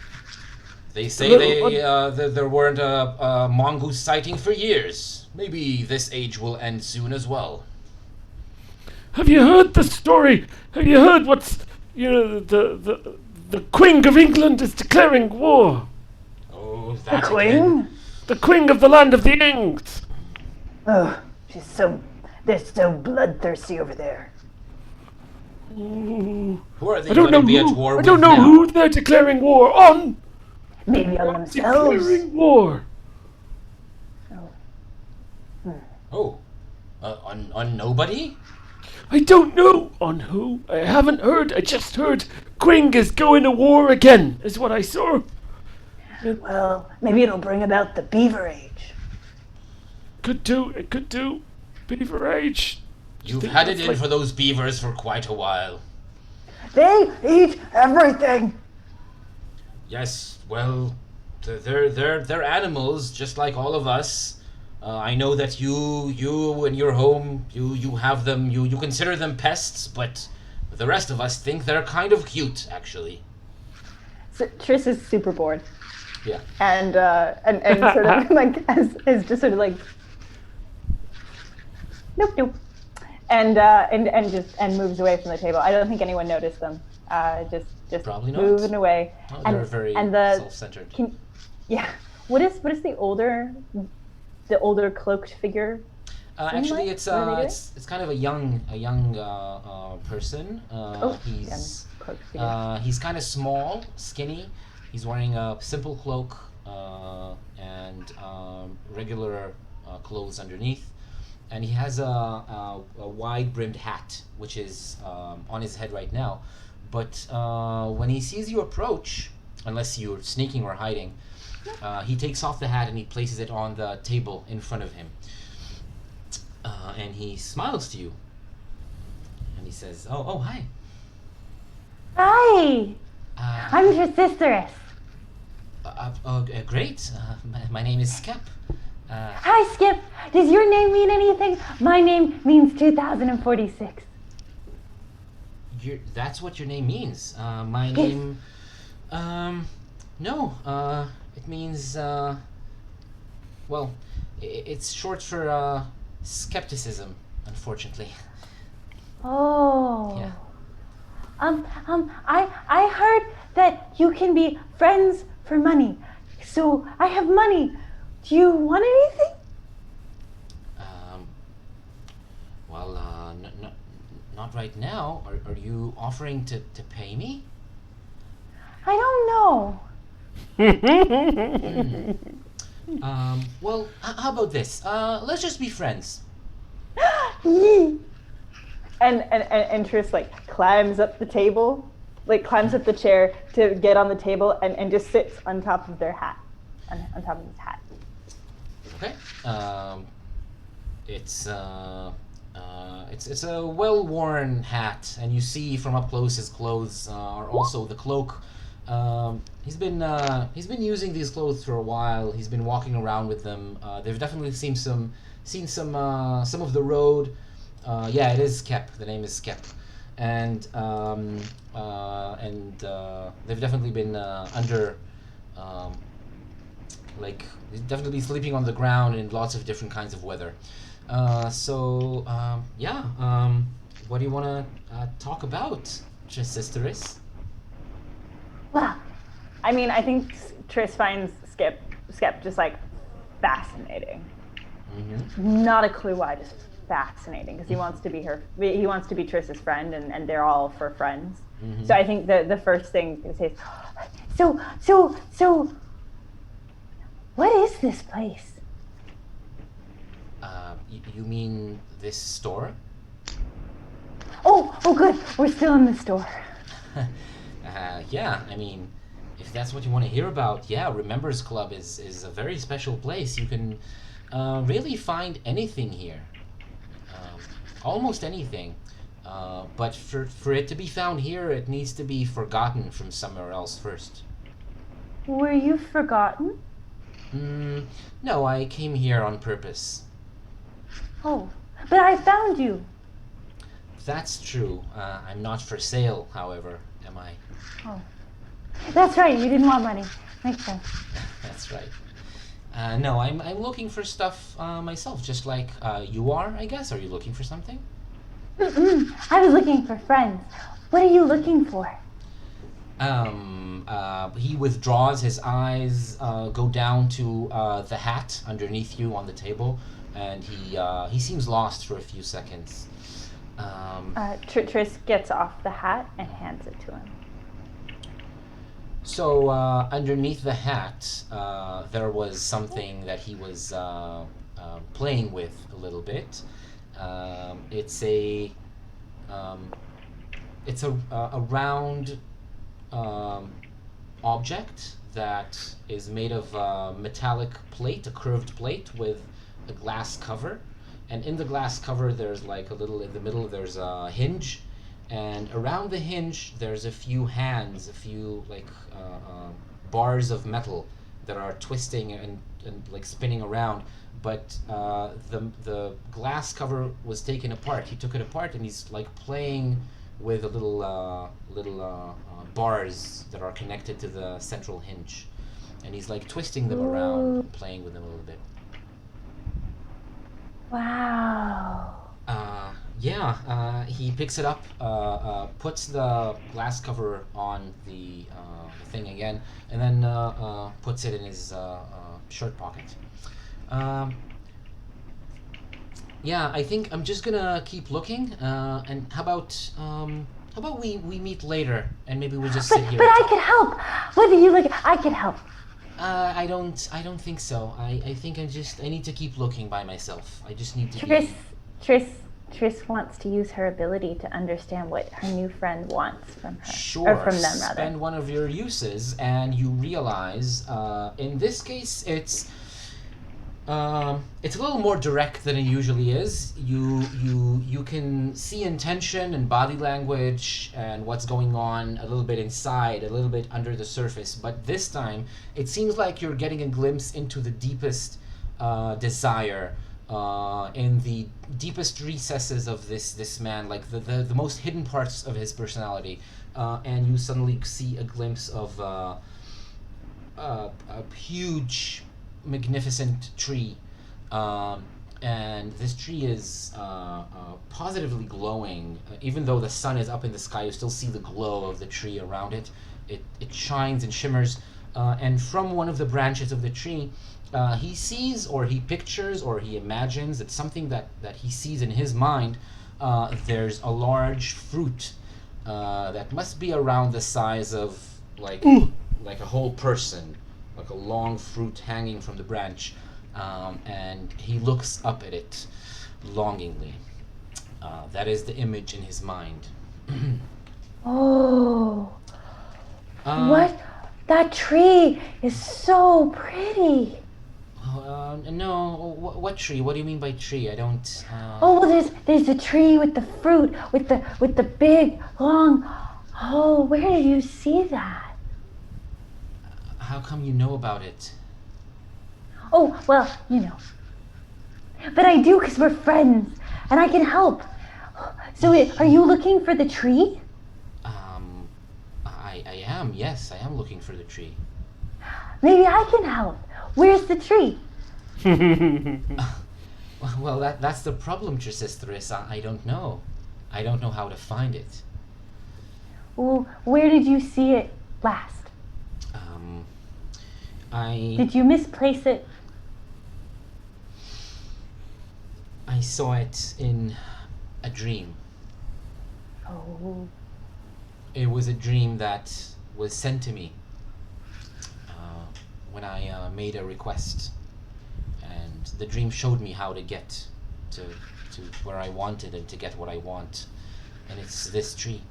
They say there weren't a mongoose sighting for years. Maybe this age will end soon as well. Have you heard the story? Have you heard what's the Queen of England is declaring war? Oh, that The queen? again. The Queen of the land of the Ings. Oh, they're so bloodthirsty over there. Ooh. Who are they I don't going know to be at who. war I with don't know now? who they're declaring war on. Maybe on themselves. Declaring war. Oh, on nobody? I don't know on who. I haven't heard. I just heard Queen is going to war again, is what I saw. Well, maybe it'll bring about the beaver age. Could do. It could do. Beaver age. You've think had it that's in like- for those beavers for quite a while. They eat everything. Yes, well, they're animals just like all of us. I know that you and your home, you have them, you consider them pests, but the rest of us think they're kind of cute, actually. So Triss is super bored, Yeah. and sort of like is just sort of like, nope, and moves away from the table. I don't think anyone noticed them. Just Probably not. moving away. Oh, and they're very the self-centered. what is the older cloaked figure? Actually, like? it's What are they doing? it's kind of a young person. He's Cloaked figure. he's kind of small, skinny. He's wearing a simple cloak and regular clothes underneath, and he has a wide-brimmed hat, which is on his head right now. But when he sees you approach, unless you're sneaking or hiding, he takes off the hat and he places it on the table in front of him. And he smiles to you. And he says, oh, hi. Hi, I'm your sisteress. Great. My name is Skep. Hi, Skip. Does your name mean anything? My name means 2046. That's what your name means. My name... No. It means... Well, it's short for skepticism, unfortunately. Oh. Yeah. I heard that you can be friends for money. So I have money. Do you want anything? Well, not right now. Are you offering to pay me? I don't know. Well, how about this? Let's just be friends. Yee. And Triss like climbs up the table, like climbs up the chair to get on the table and just sits on top of their hat, on top of his hat. Okay. It's a well-worn hat, and you see from up close his clothes are also the cloak. He's been using these clothes for a while. He's been walking around with them. They've definitely seen some of the road. Yeah, it is Skep. The name is Skep, and they've definitely been under. Like, he'd definitely be sleeping on the ground in lots of different kinds of weather. What do you want to talk about, Sisteris? Well, I mean, I think Triss finds Skep just like fascinating. Mm-hmm. Not a clue why, just fascinating because he wants to be Triss's friend, and they're all for friends. Mm-hmm. So I think the first thing to say is, so, what is this place? You mean this store? Oh, good. We're still in the store. Yeah, I mean, if that's what you want to hear about, yeah, Remembers Club is a very special place. You can really find anything here. Almost anything. But for it to be found here, it needs to be forgotten from somewhere else first. Were you forgotten? No, I came here on purpose. Oh, but I found you. That's true. I'm not for sale, however, am I? Oh, that's right. You didn't want money. Makes sense. That's right. No, I'm looking for stuff myself, just like you are, I guess. Are you looking for something? I was looking for friends. What are you looking for? He withdraws. His eyes go down to the hat underneath you on the table, and he seems lost for a few seconds. Triss gets off the hat and hands it to him. So underneath the hat, there was something that he was playing with a little bit. It's a round object that is made of metallic plate, a curved plate with a glass cover, and in the glass cover there's like a little, in the middle there's a hinge, and around the hinge there's a few hands, a few like bars of metal that are twisting and like spinning around, but the glass cover was taken apart. He took it apart and he's like playing with a little bars that are connected to the central hinge, and he's like twisting them around and playing with them a little bit. Wow. He picks it up, puts the glass cover on the thing again, and then puts it in his shirt pocket. I think I'm just gonna keep looking, and how about we meet later, and maybe we just sit here. But I could help. What do you look? I could help. I don't think so. I think I need to keep looking by myself. I just need to. Triss wants to use her ability to understand what her new friend wants from her. Sure. Or from them, rather. Spend one of your uses, and you realize, in this case, it's a little more direct than it usually is. You can see intention and body language and what's going on a little bit inside, a little bit under the surface. But this time, it seems like you're getting a glimpse into the deepest desire, in the deepest recesses of this man, like the most hidden parts of his personality, and you suddenly see a glimpse of a huge, magnificent tree, and this tree is positively glowing. Even though the sun is up in the sky, you still see the glow of the tree around it. It shines and shimmers, and from one of the branches of the tree, he sees, or he pictures, or he imagines, it's something that he sees in his mind. There's a large fruit that must be around the size of like a whole person, like a long fruit hanging from the branch, and he looks up at it longingly. That is the image in his mind. Oh, what? That tree is so pretty. No. What tree? What do you mean by tree? I don't. Oh, well, there's a tree with the fruit, with the big long. Oh, where did you see that? How come you know about it? Oh, well, you know. But I do because we're friends, and I can help. So, are you looking for the tree? I am. Yes, I am looking for the tree. Maybe I can help. Where's the tree? Well, that's the problem, Trisistris. I don't know. I don't know how to find it. Well, where did you see it last? Did you misplace it? I saw it in a dream. Oh. It was a dream that was sent to me when I made a request, and the dream showed me how to get to where I wanted and to get what I want, and it's this tree.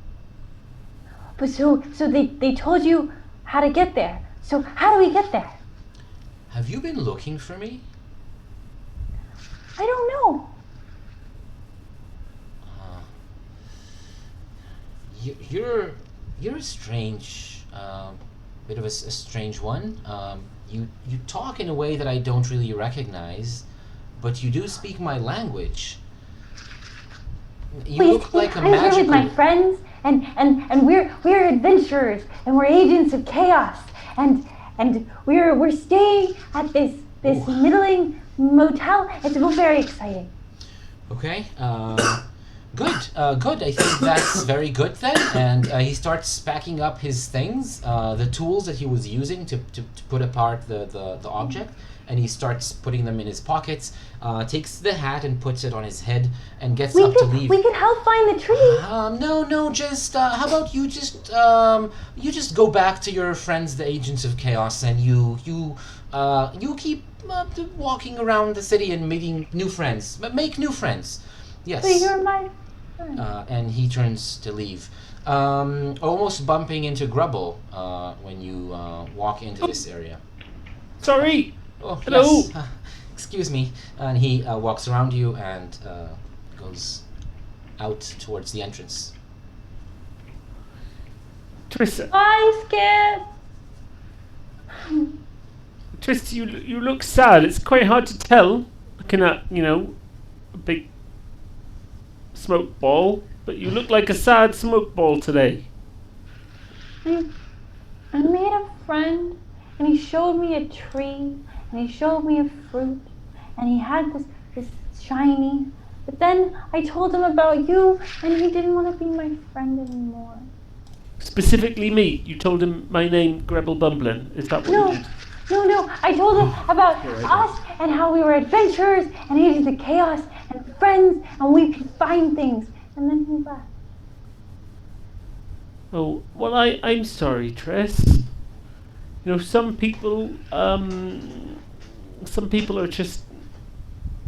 But so they told you how to get there. So how do we get there? Have you been looking for me? I don't know. You're a strange, bit of a strange one. You talk in a way that I don't really recognize, but you do speak my language. You look like a I'm here with my magical. friends, and we're adventurers, and we're agents of chaos, and we're staying at this Ooh. middling motel. It's very exciting. Okay. Good. Good. I think that's very good then. And he starts packing up his things, the tools that he was using to put apart the object, and he starts putting them in his pockets. Takes the hat and puts it on his head, and gets up to leave. We could help find the tree. No. Just how about you just go back to your friends, the agents of chaos, and you keep walking around the city and meeting new friends. Make new friends. Yes. So you're my friend. And he turns to leave, almost bumping into Grubble when you walk into this area. Sorry. Oh, Hello. yes. Excuse me. And he walks around you and goes out towards the entrance. Trista, Bye, Skip. Trista, you look sad. It's quite hard to tell looking at, a big smoke ball, but you look like a sad smoke ball today. I made a friend, and he showed me a tree, and he showed me a fruit, and he had this shiny. But then I told him about you, and he didn't want to be my friend anymore. Specifically me. You told him my name, Grebble Bumblin. Is that what you did? No. I told him about us and how we were adventurers and agents of chaos and friends, and we could find things. And then he left. Oh, well, I'm sorry, Tress. Some people are just,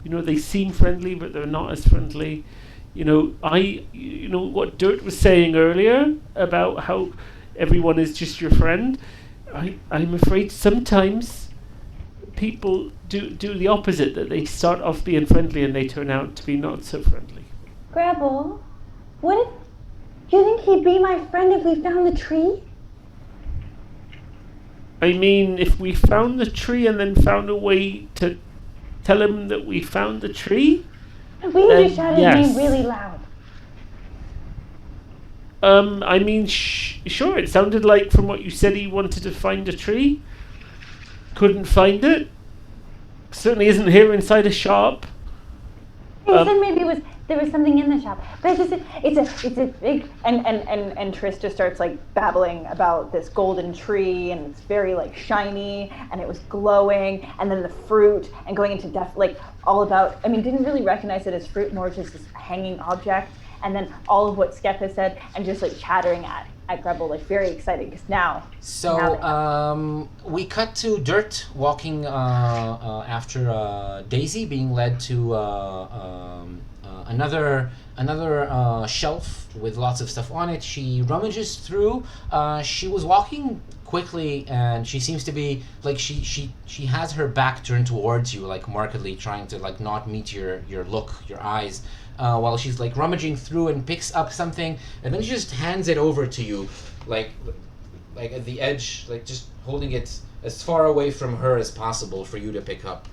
they seem friendly, but they're not as friendly. What Dirt was saying earlier about how everyone is just your friend. I'm afraid sometimes people do the opposite, that they start off being friendly and they turn out to be not so friendly. Grabble, do you think he'd be my friend if we found the tree? I mean, if we found the tree and then found a way to tell him that we found the tree? We can just shout his yes. name really loud. I mean, sure, it sounded like from what you said he wanted to find a tree. Couldn't find it. Certainly isn't here inside a shop. He said maybe there was something in the shop, but it's a big and Triss just starts like babbling about this golden tree, and it's very like shiny, and it was glowing, and then the fruit, and going into depth like all about. I mean, didn't really recognize it as fruit, more just this hanging object, and then all of what Skep has said, and just like chattering at Grubble, like very excited because now. So we cut to Dirt walking after Daisy being led to another shelf with lots of stuff on it. She rummages through. She was walking quickly, and she seems to be like she has her back turned towards you, like markedly trying to like not meet your look, your eyes, while she's like rummaging through and picks up something, and then she just hands it over to you, like at the edge, like just holding it as far away from her as possible for you to pick up.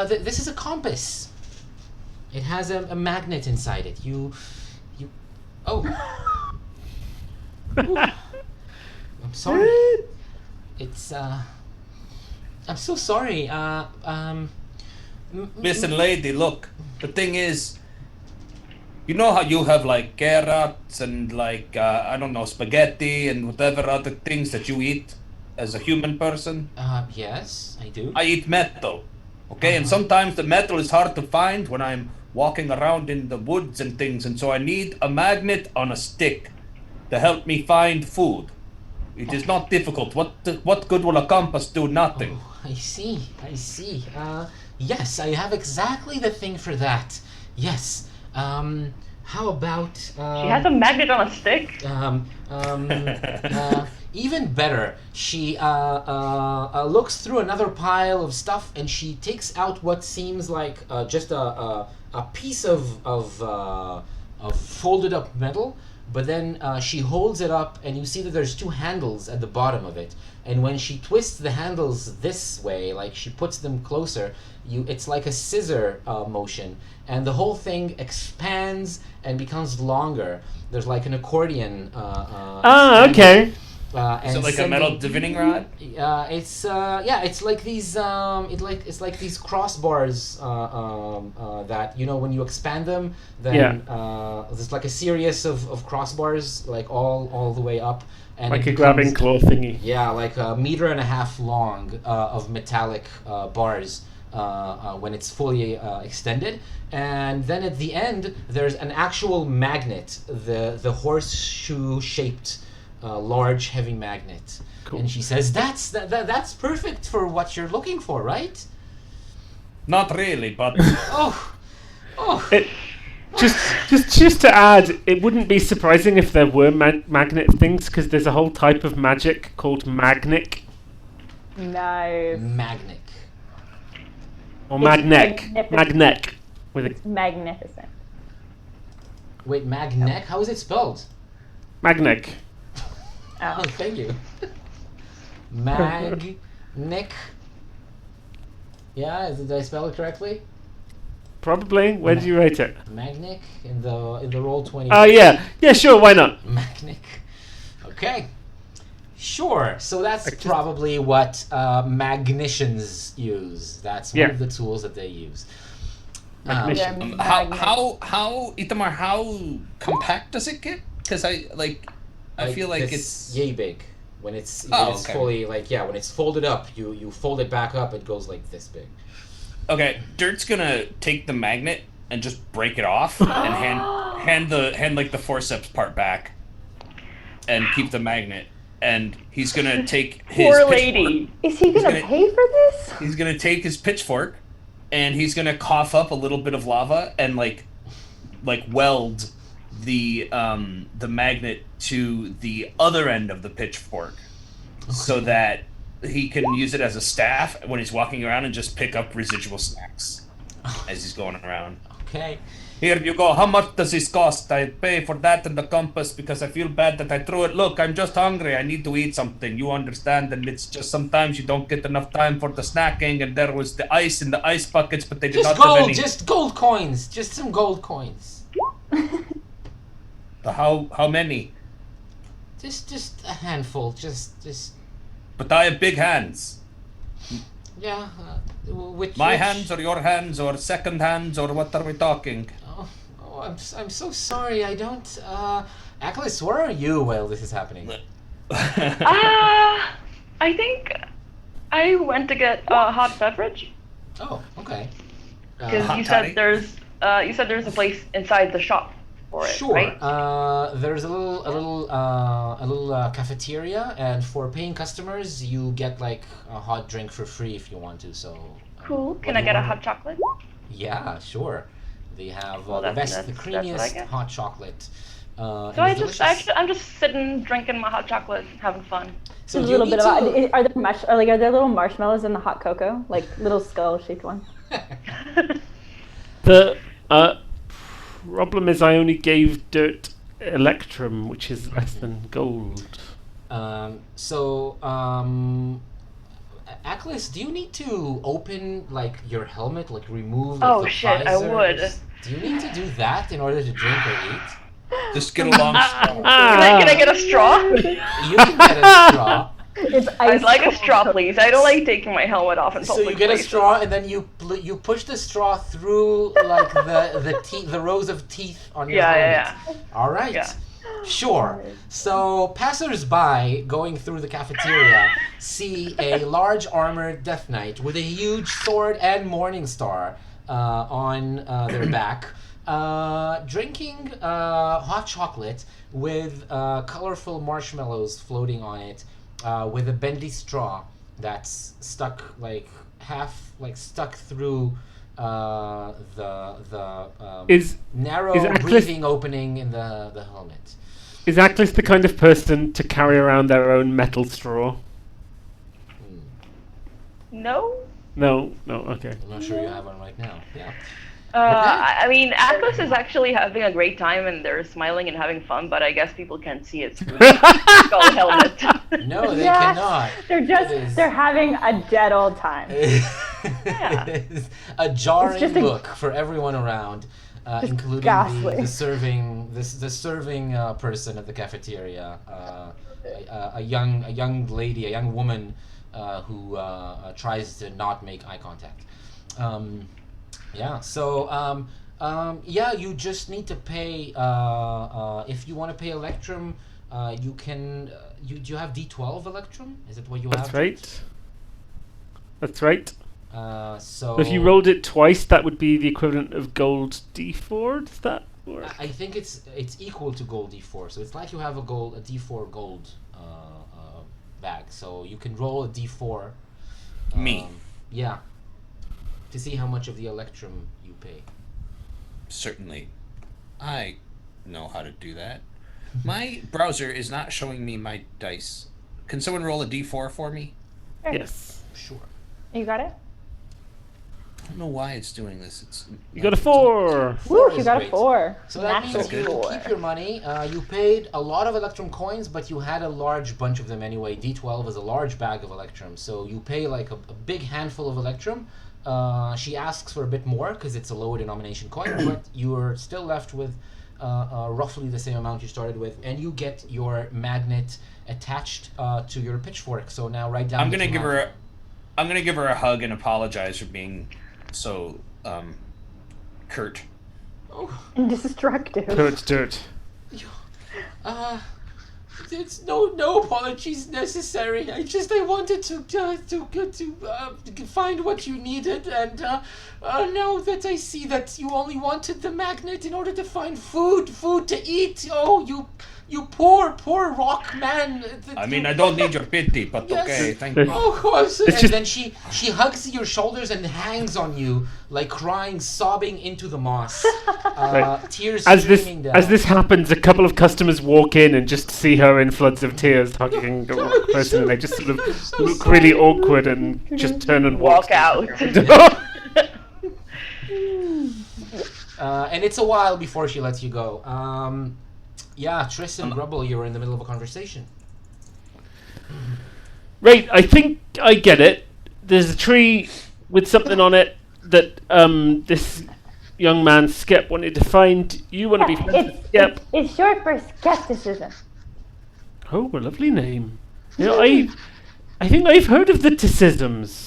This is a compass. It has a magnet inside it. Oh. Ooh. I'm sorry. It's I'm so sorry. Listen, lady, look. The thing is, you know how you have like carrots and like I don't know, spaghetti and whatever other things that you eat as a human person? Yes, I do. I eat metal. Okay, and sometimes the metal is hard to find when I'm walking around in the woods and things, and so I need a magnet on a stick to help me find food. It is not difficult. What good will a compass do? Nothing. Oh, I see. Yes, I have exactly the thing for that. Yes. How about She has a magnet on a stick? even better, she looks through another pile of stuff, and she takes out what seems like just a piece of folded up metal. But then she holds it up, and you see that there's two handles at the bottom of it. And when she twists the handles this way, like she puts them closer, it's like a scissor motion, and the whole thing expands and becomes longer. There's like an accordion. Okay. Is it like a metal divining rod? It's like these it's like these crossbars that when you expand them, then there's like a series of crossbars like all the way up, and like a grabbing claw thingy. Yeah, like 1.5 meters long of metallic bars when it's fully extended, and then at the end there's an actual magnet, the horseshoe shaped. Large heavy magnet. Cool. And she says that's perfect for what you're looking for, right? Not really, but Just to add, it wouldn't be surprising if there were magnet things, because there's a whole type of magic called magnic. Nice. Magnic. Or magnek with a Magnificent. Wait, magnek? How is it spelled? magnek. Oh, thank you. Magnic. Yeah, did I spell it correctly? Probably. Where did you write it? Magnic in the Roll20. Oh yeah, sure. Why not? Magnic. Okay. Sure. So that's probably what magnicians use. That's one of the tools that they use. how Itamar, how compact does it get? Because I feel like it's yay big. When it's okay. fully when it's folded up, you fold it back up, it goes like this big. Okay, Dirt's gonna take the magnet and just break it off and hand the forceps part back and keep the magnet. And he's gonna take his Poor pitchfork. lady. Is he gonna pay for this? He's gonna take his pitchfork and he's gonna cough up a little bit of lava and like weld the magnet to the other end of the pitchfork, so that he can use it as a staff when he's walking around and just pick up residual snacks as he's going around. Okay. Here you go. How much does this cost? I pay for that and the compass because I feel bad that I threw it. Look, I'm just hungry. I need to eat something. You understand? And it's just sometimes you don't get enough time for the snacking. And there was the ice in the ice buckets, but they did not have any. Just gold coins. Just some gold coins. How many? Just a handful. Just. But I have big hands. Yeah. Which hands or your hands or second hands or what are we talking? Oh, I'm so sorry. I don't. Achilles, where are you while this is happening? I think I went to get a hot beverage. Oh, okay. Because you said there's a place inside the shop for it, Sure. right? There's a little cafeteria, and for paying customers, you get like a hot drink for free if you want to. So. Cool. what Can do I you get a want? hot chocolate? Yeah, sure. They have Well, the that's- best, the that's what I creamiest get. hot chocolate. So Delicious. I'm just sitting, drinking my hot chocolate, having fun. So Just a do you little need bit of. to? Are there are there little marshmallows in the hot cocoa, like little skull-shaped ones? The problem is I only gave dirt electrum, which is less than gold. Aklis, do you need to open like your helmet, like remove Oh, the shit, I visor? would. Do you need to do that in order to drink or eat? Just get along strong. Can I get a straw? You can get a straw. It's I'd ice like a cold straw, cocoa. please. I don't like taking my helmet off in So public you get a places. straw, and then you push the straw through like the rows of teeth on your Yeah. helmet. All right. Yeah. Sure. So passers-by going through the cafeteria see a large armored death knight with a huge sword and morning star on their back, drinking hot chocolate with colorful marshmallows floating on it, with a bendy straw that's stuck like stuck through the Is narrow is Aklis- breathing opening in the helmet. Is Aklis the kind of person to carry around their own metal straw? No? No, okay. I'm not sure you have one right now. Yeah. I mean, Atlas is actually having a great time and they're smiling and having fun, but I guess people can't see it through the skull helmet. No, they Yeah, cannot. they're having a dead old time. Yeah. It is a jarring It's just a- look for everyone around, including ghastly. the serving person at the cafeteria, a young lady, a young woman who tries to not make eye contact. Yeah. So yeah, you just need to pay. If you want to pay Electrum, you can. Do you have D12 Electrum? Is it what you That's have? right. That's right. So If you rolled it twice, that would be the equivalent of gold D4. Does that work? I think it's equal to gold D4. So it's like you have a D4 gold bag. So you can roll a D4. Me. Yeah. To see how much of the Electrum you pay. Certainly. I know how to do that. My browser is not showing me my dice. Can someone roll a d4 for me? Yes. Sure. You got it? I don't know why it's doing this. It's You got a 4. Woo, is you got great. a 4. So that Natural means you four. keep your money. You paid a lot of Electrum coins, but you had a large bunch of them anyway. D12 is a large bag of Electrum, so you pay like a big handful of Electrum. She asks for a bit more because it's a lower denomination coin, but you're still left with roughly the same amount you started with, and you get your magnet attached to your pitchfork. So now write down. I'm that gonna you give have- her I'm gonna give her a hug and apologize for being so curt. Destructive. Dirt. It's no apologies necessary. I wanted to find what you needed, and now that I see that you only wanted the magnet in order to find food to eat. Oh, you poor rock man. I mean, I don't need your pity, but Yes. okay, thank you. Oh, of course. It's And just- then she hugs your shoulders and hangs on you, like crying, sobbing into the moss. Tears streaming down. As this happens, a couple of customers walk in and just see her in floods of tears, hugging the rock person, and they just sort of look really awkward and just turn and walk. Walk out. And it's a while before she lets you go. Yeah, Triss and Grubble, you were in the middle of a conversation. Right, I think I get it. There's a tree with something on it that this young man Skep wanted to find. You want to be friends with Skep. It's short for skepticism. Oh, a lovely name. You know, I think I've heard of the Ticisms.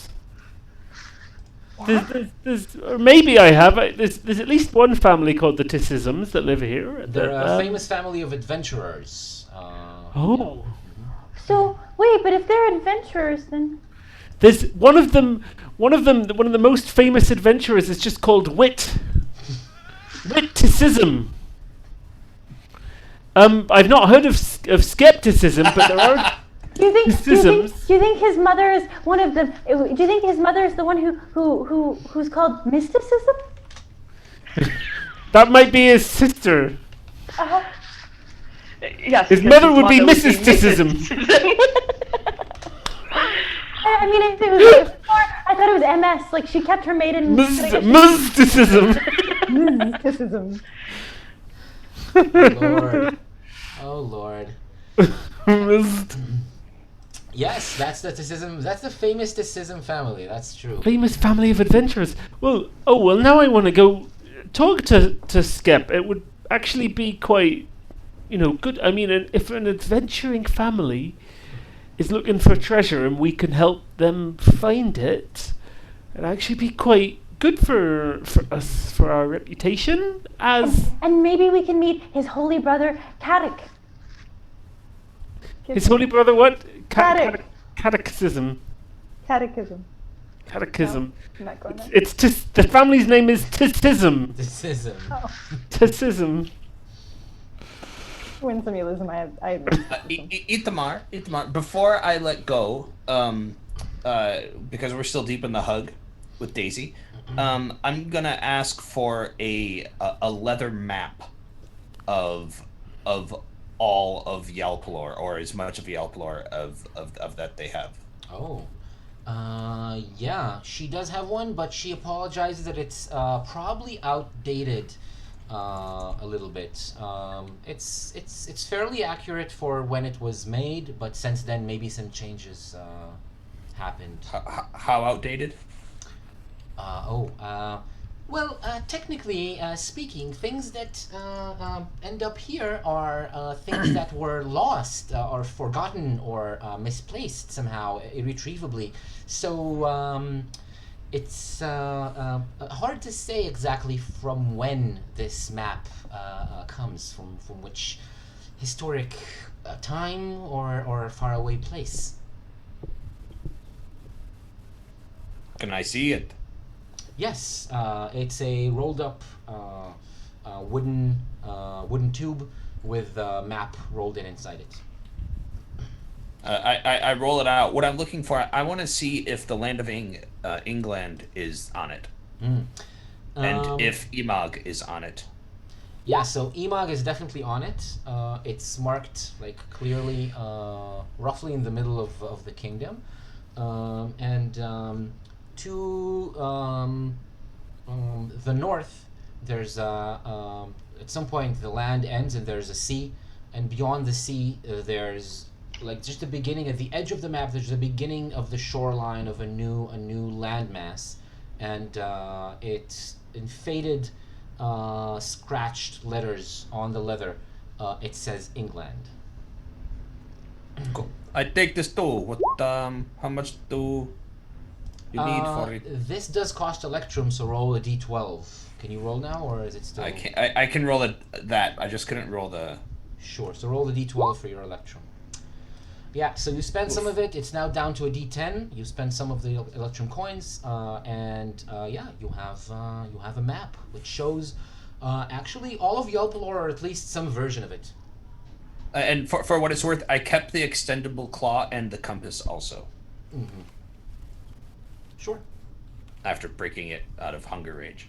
There's or maybe I have. There's at least one family called the Ticisms that live here. They're that, a famous family of adventurers. Oh, So wait, but if they're adventurers, then there's one of them. One of the most famous adventurers is just called Wit. Witticism. I've not heard of skepticism, but there are. do you think Ticisms. do you think his mother is one of them? Do you think his mother is the one who's called mysticism? That might be his sister. Yes. His because mother would be Mrs. Mrs. Tisism. I mean, it was I thought it was MS. Like she kept her maiden. Mysticism. Mysticism. Lord. Oh Lord. Myst- Yes, that's the Tisism. That's the famous Tisism family. That's true. Famous family of adventurers. Well, now I want to go talk to Skep. It would actually be quite, good. I mean, if an adventuring family is looking for treasure and we can help them find it, it'd actually be quite good for us, for our reputation as... And maybe we can meet his holy brother, Kadik. His holy brother what? Kadik. Catechism. Catechism. Catechism. I'm not going there. It's the family's name is Tisism. Tisism. Tisism. Win some, you lose some. I Itamar, before I let go, because we're still deep in the hug with Daisy, I'm gonna ask for a leather map of all of Yalpelor, or as much of Yalpelor of that they have. Oh. Yeah, she does have one, but she apologizes that it's probably outdated a little bit. It's fairly accurate for when it was made, but since then maybe some changes happened. How outdated? Well, technically speaking, things that end up here are things that were lost or forgotten or misplaced somehow irretrievably. So it's hard to say exactly from when this map comes, from which historic time or faraway place. Can I see it? Yes, it's a rolled up wooden tube with a map rolled in inside it. I roll it out. What I'm looking for, I want to see if the land of England is on it, and if Imag is on it. Yeah, so Imag is definitely on it. It's marked like clearly, roughly in the middle of the kingdom, and. To the north, there's at some point the land ends and there's a sea, and beyond the sea there's like just the beginning at the edge of the map. There's the beginning of the shoreline of a new landmass, and it's in faded, scratched letters on the leather. It says England. Cool. I take this too. What? How much do you need for it? This does cost Electrum, so roll a d12. Can you roll now, or is it still? I can roll that. I just couldn't roll the. Sure. So roll the d12 for your Electrum. Yeah. So you spend some of it. It's now down to a d10. You spend some of the Electrum coins, and yeah, you have a map which shows actually all of Yalpelor, or at least some version of it. And for what it's worth, I kept the extendable claw and the compass also. Mm-hmm. Sure. After breaking it out of hunger rage.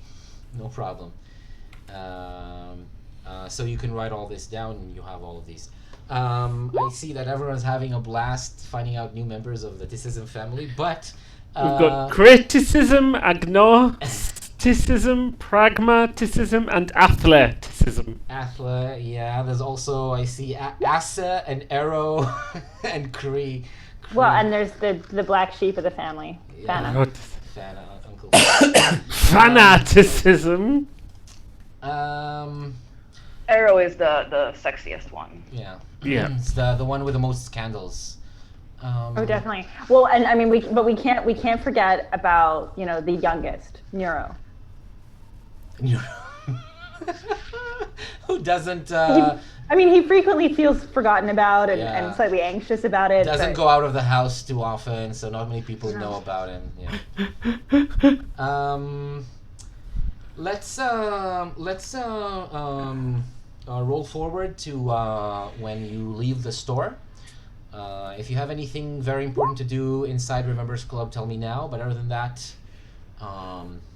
No problem. So you can write all this down, and you have all of these. I see that everyone's having a blast finding out new members of the Tisism family, but we've got criticism, agnosticism, pragmatism, and athleticism. Yeah. There's also, I see Asa and Arrow and Kree. Well, and there's the black sheep of the family. Yeah. Fana. Fana, Uncle. Fanaticism. Arrow is the sexiest one. Yeah. Yeah. It's the one with the most candles. Oh, definitely. Well, and I mean, we can't forget about the youngest, Nero. Who doesn't? He frequently feels forgotten about and slightly anxious about it. Doesn't go out of the house too often, so not many people know about him. Yeah. Let's roll forward to when you leave the store. If you have anything very important to do inside Remember's Club, tell me now. But other than that,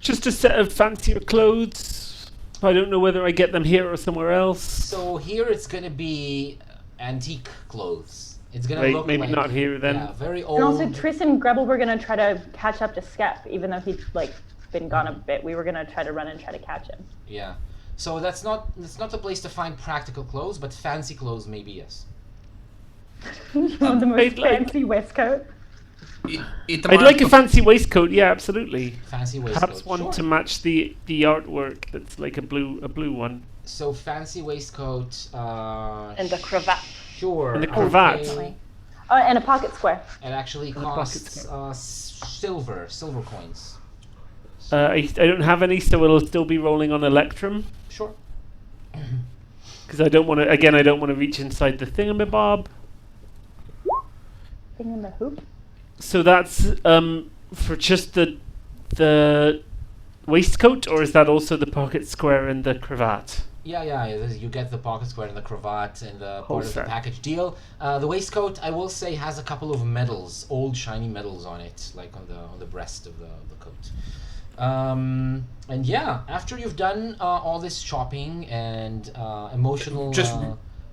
just a set of fancier clothes. I don't know whether I get them here or somewhere else. So here it's gonna be antique clothes. It's gonna Right, look maybe like, not here then. Yeah, very And also, old. Triss and Grebel were gonna try to catch up to Skep, even though he's like been gone a bit. We were gonna try to run and try to catch him. Yeah. So that's not the place to find practical clothes, but fancy clothes maybe yes. You want the most I'd like- fancy waistcoat? I'd like a fancy waistcoat. Yeah, absolutely. Fancy waistcoat. Perhaps one Sure. to match the artwork. That's like a blue one. So fancy waistcoat. And the cravat. Sure. And the cravat. okay. Oh, and a pocket square. It actually And the pocket costs silver coins. I don't have any, so it'll still be rolling on Electrum. Sure. Because I don't want to. Again, I don't want to reach inside the thingamabob. Thing in the hoop. So that's for just the waistcoat, or is that also the pocket square and the cravat? Yeah. You get the pocket square and the cravat and the Whole part of the set. package deal. The waistcoat, I will say, has a couple of medals, old shiny medals on it, like on the breast of the coat. And yeah, after you've done all this shopping and emotional, Just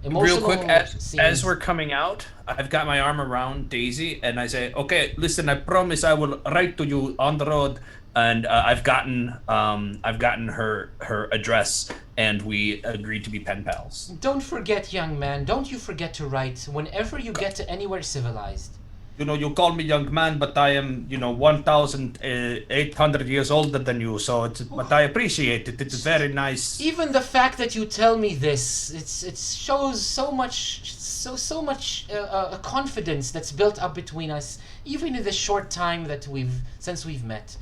emotional real quick, as scenes, we're coming out, I've got my arm around Daisy, and I say, "Okay, listen, I promise I will write to you on the road." And I've gotten her address, and we agreed to be pen pals. Don't forget, young man. Don't you forget to write whenever you get to anywhere civilized. You know, you call me young man, but I am, 1,800 years older than you. So, but I appreciate it. It's very nice. Even the fact that you tell me this, it shows so much confidence that's built up between us, even in the short time that since we've met.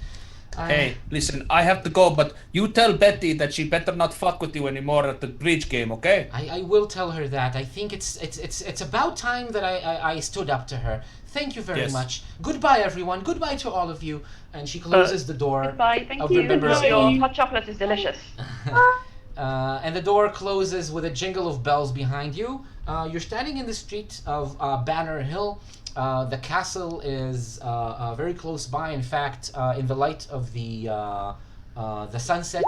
Hey, listen, I have to go, but you tell Betty that she better not fuck with you anymore at the bridge game, okay? I will tell her that. I think it's about time that I stood up to her. Thank you very Yes. much. Goodbye, everyone. Goodbye to all of you. And she closes the door. Goodbye, thank of you. the members Your only. hot chocolate is delicious. And the door closes with a jingle of bells behind you. You're standing in the street of Banner Hill. The castle is very close by. In fact, in the light of the sunset,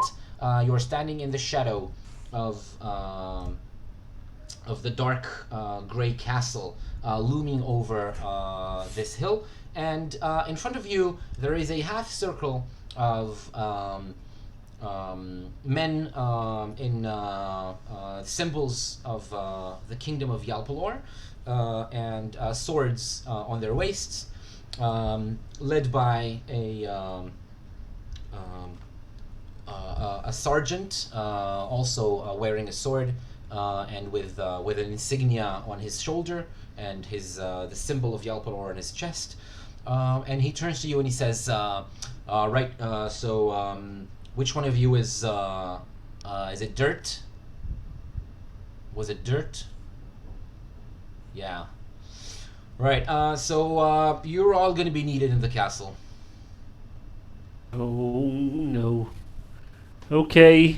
you're standing in the shadow of the dark gray castle looming over this hill. And in front of you, there is a half circle of men in symbols of the kingdom of Yalpelor, and swords on their waists, led by a sergeant, also wearing a sword, and with an insignia on his shoulder and his the symbol of Yalpelor on his chest. And he turns to you and he says, "Right, so which one of you is it Dirt? Was it Dirt? Yeah. Right, so you're all gonna be needed in the castle." Oh no. Okay.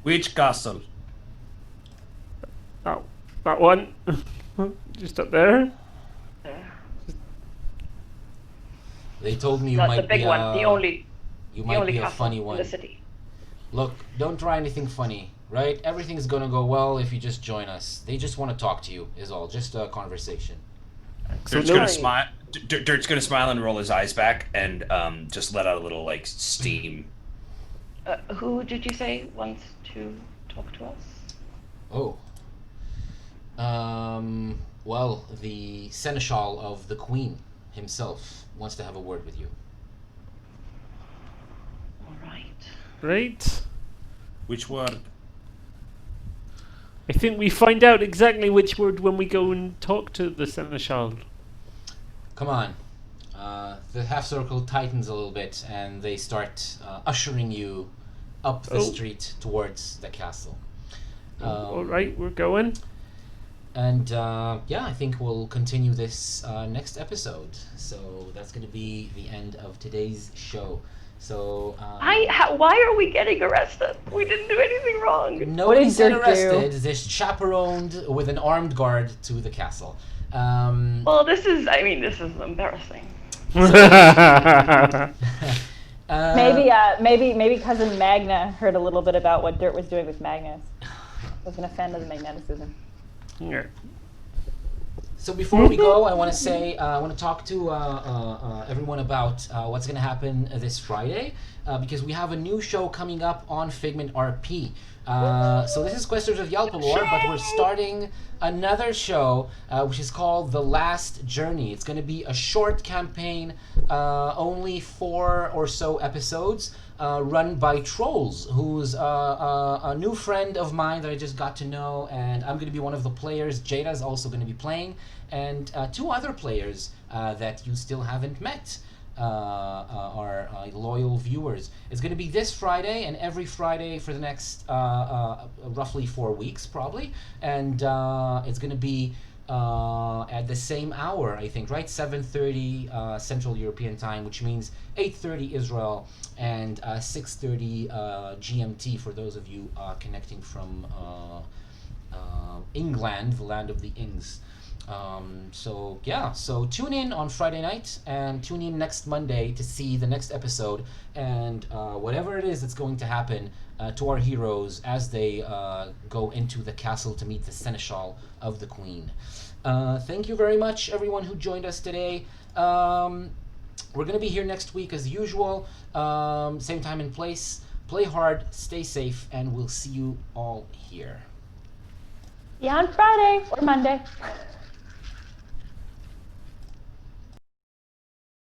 Which castle? Oh, that one. Just up there. They told me you That's might the big be one. The only be a castle funny in one. the city. Look, don't try anything funny, right? Everything's gonna go well if you just join us. They just want to talk to you, is all. Just a conversation. So Dirt's no- gonna smile. Dirt's gonna smile and roll his eyes back and just let out a little steam. Who did you say wants to talk to us? Oh. Well, the seneschal of the Queen himself wants to have a word with you. All right. Right. Which word? I think we find out exactly which word when we go and talk to the seneschal. Come on. The half circle tightens a little bit, and they start ushering you up the street towards the castle. All right, we're going. And yeah, I think we'll continue this next episode. So that's going to be the end of today's show. So Why are we getting arrested? We didn't do anything wrong. nobody's Dirt been do? arrested. They're chaperoned with an armed guard to the castle. Well, this is embarrassing. Maybe cousin Magna heard a little bit about what Dirt was doing with Magnus. Wasn't a fan of the magneticism. Yeah. So before we go, I want to say, I want to talk to everyone about what's going to happen this Friday, because we have a new show coming up on Figment RP. So this is Questers of Yalpelor, but we're starting another show, which is called The Last Journey. It's going to be a short campaign, only 4 or so episodes, run by Trolls, who's a new friend of mine that I just got to know, and I'm going to be one of the players. Jada's also going to be playing, and 2 other players that you still haven't met. Our loyal viewers. It's going to be this Friday and every Friday for the next roughly 4 weeks, probably. And it's going to be at the same hour, I think, right? 7:30 Central European Time, which means 8:30 Israel and 6:30 GMT for those of you connecting from England, the land of the Ings. So tune in on Friday night and tune in next Monday to see the next episode and whatever it is that's going to happen to our heroes as they go into the castle to meet the Seneschal of the Queen. Thank you very much, everyone who joined us today. We're going to be here next week as usual, same time and place. Play hard, stay safe, and we'll see you all here. Yeah, on Friday or Monday.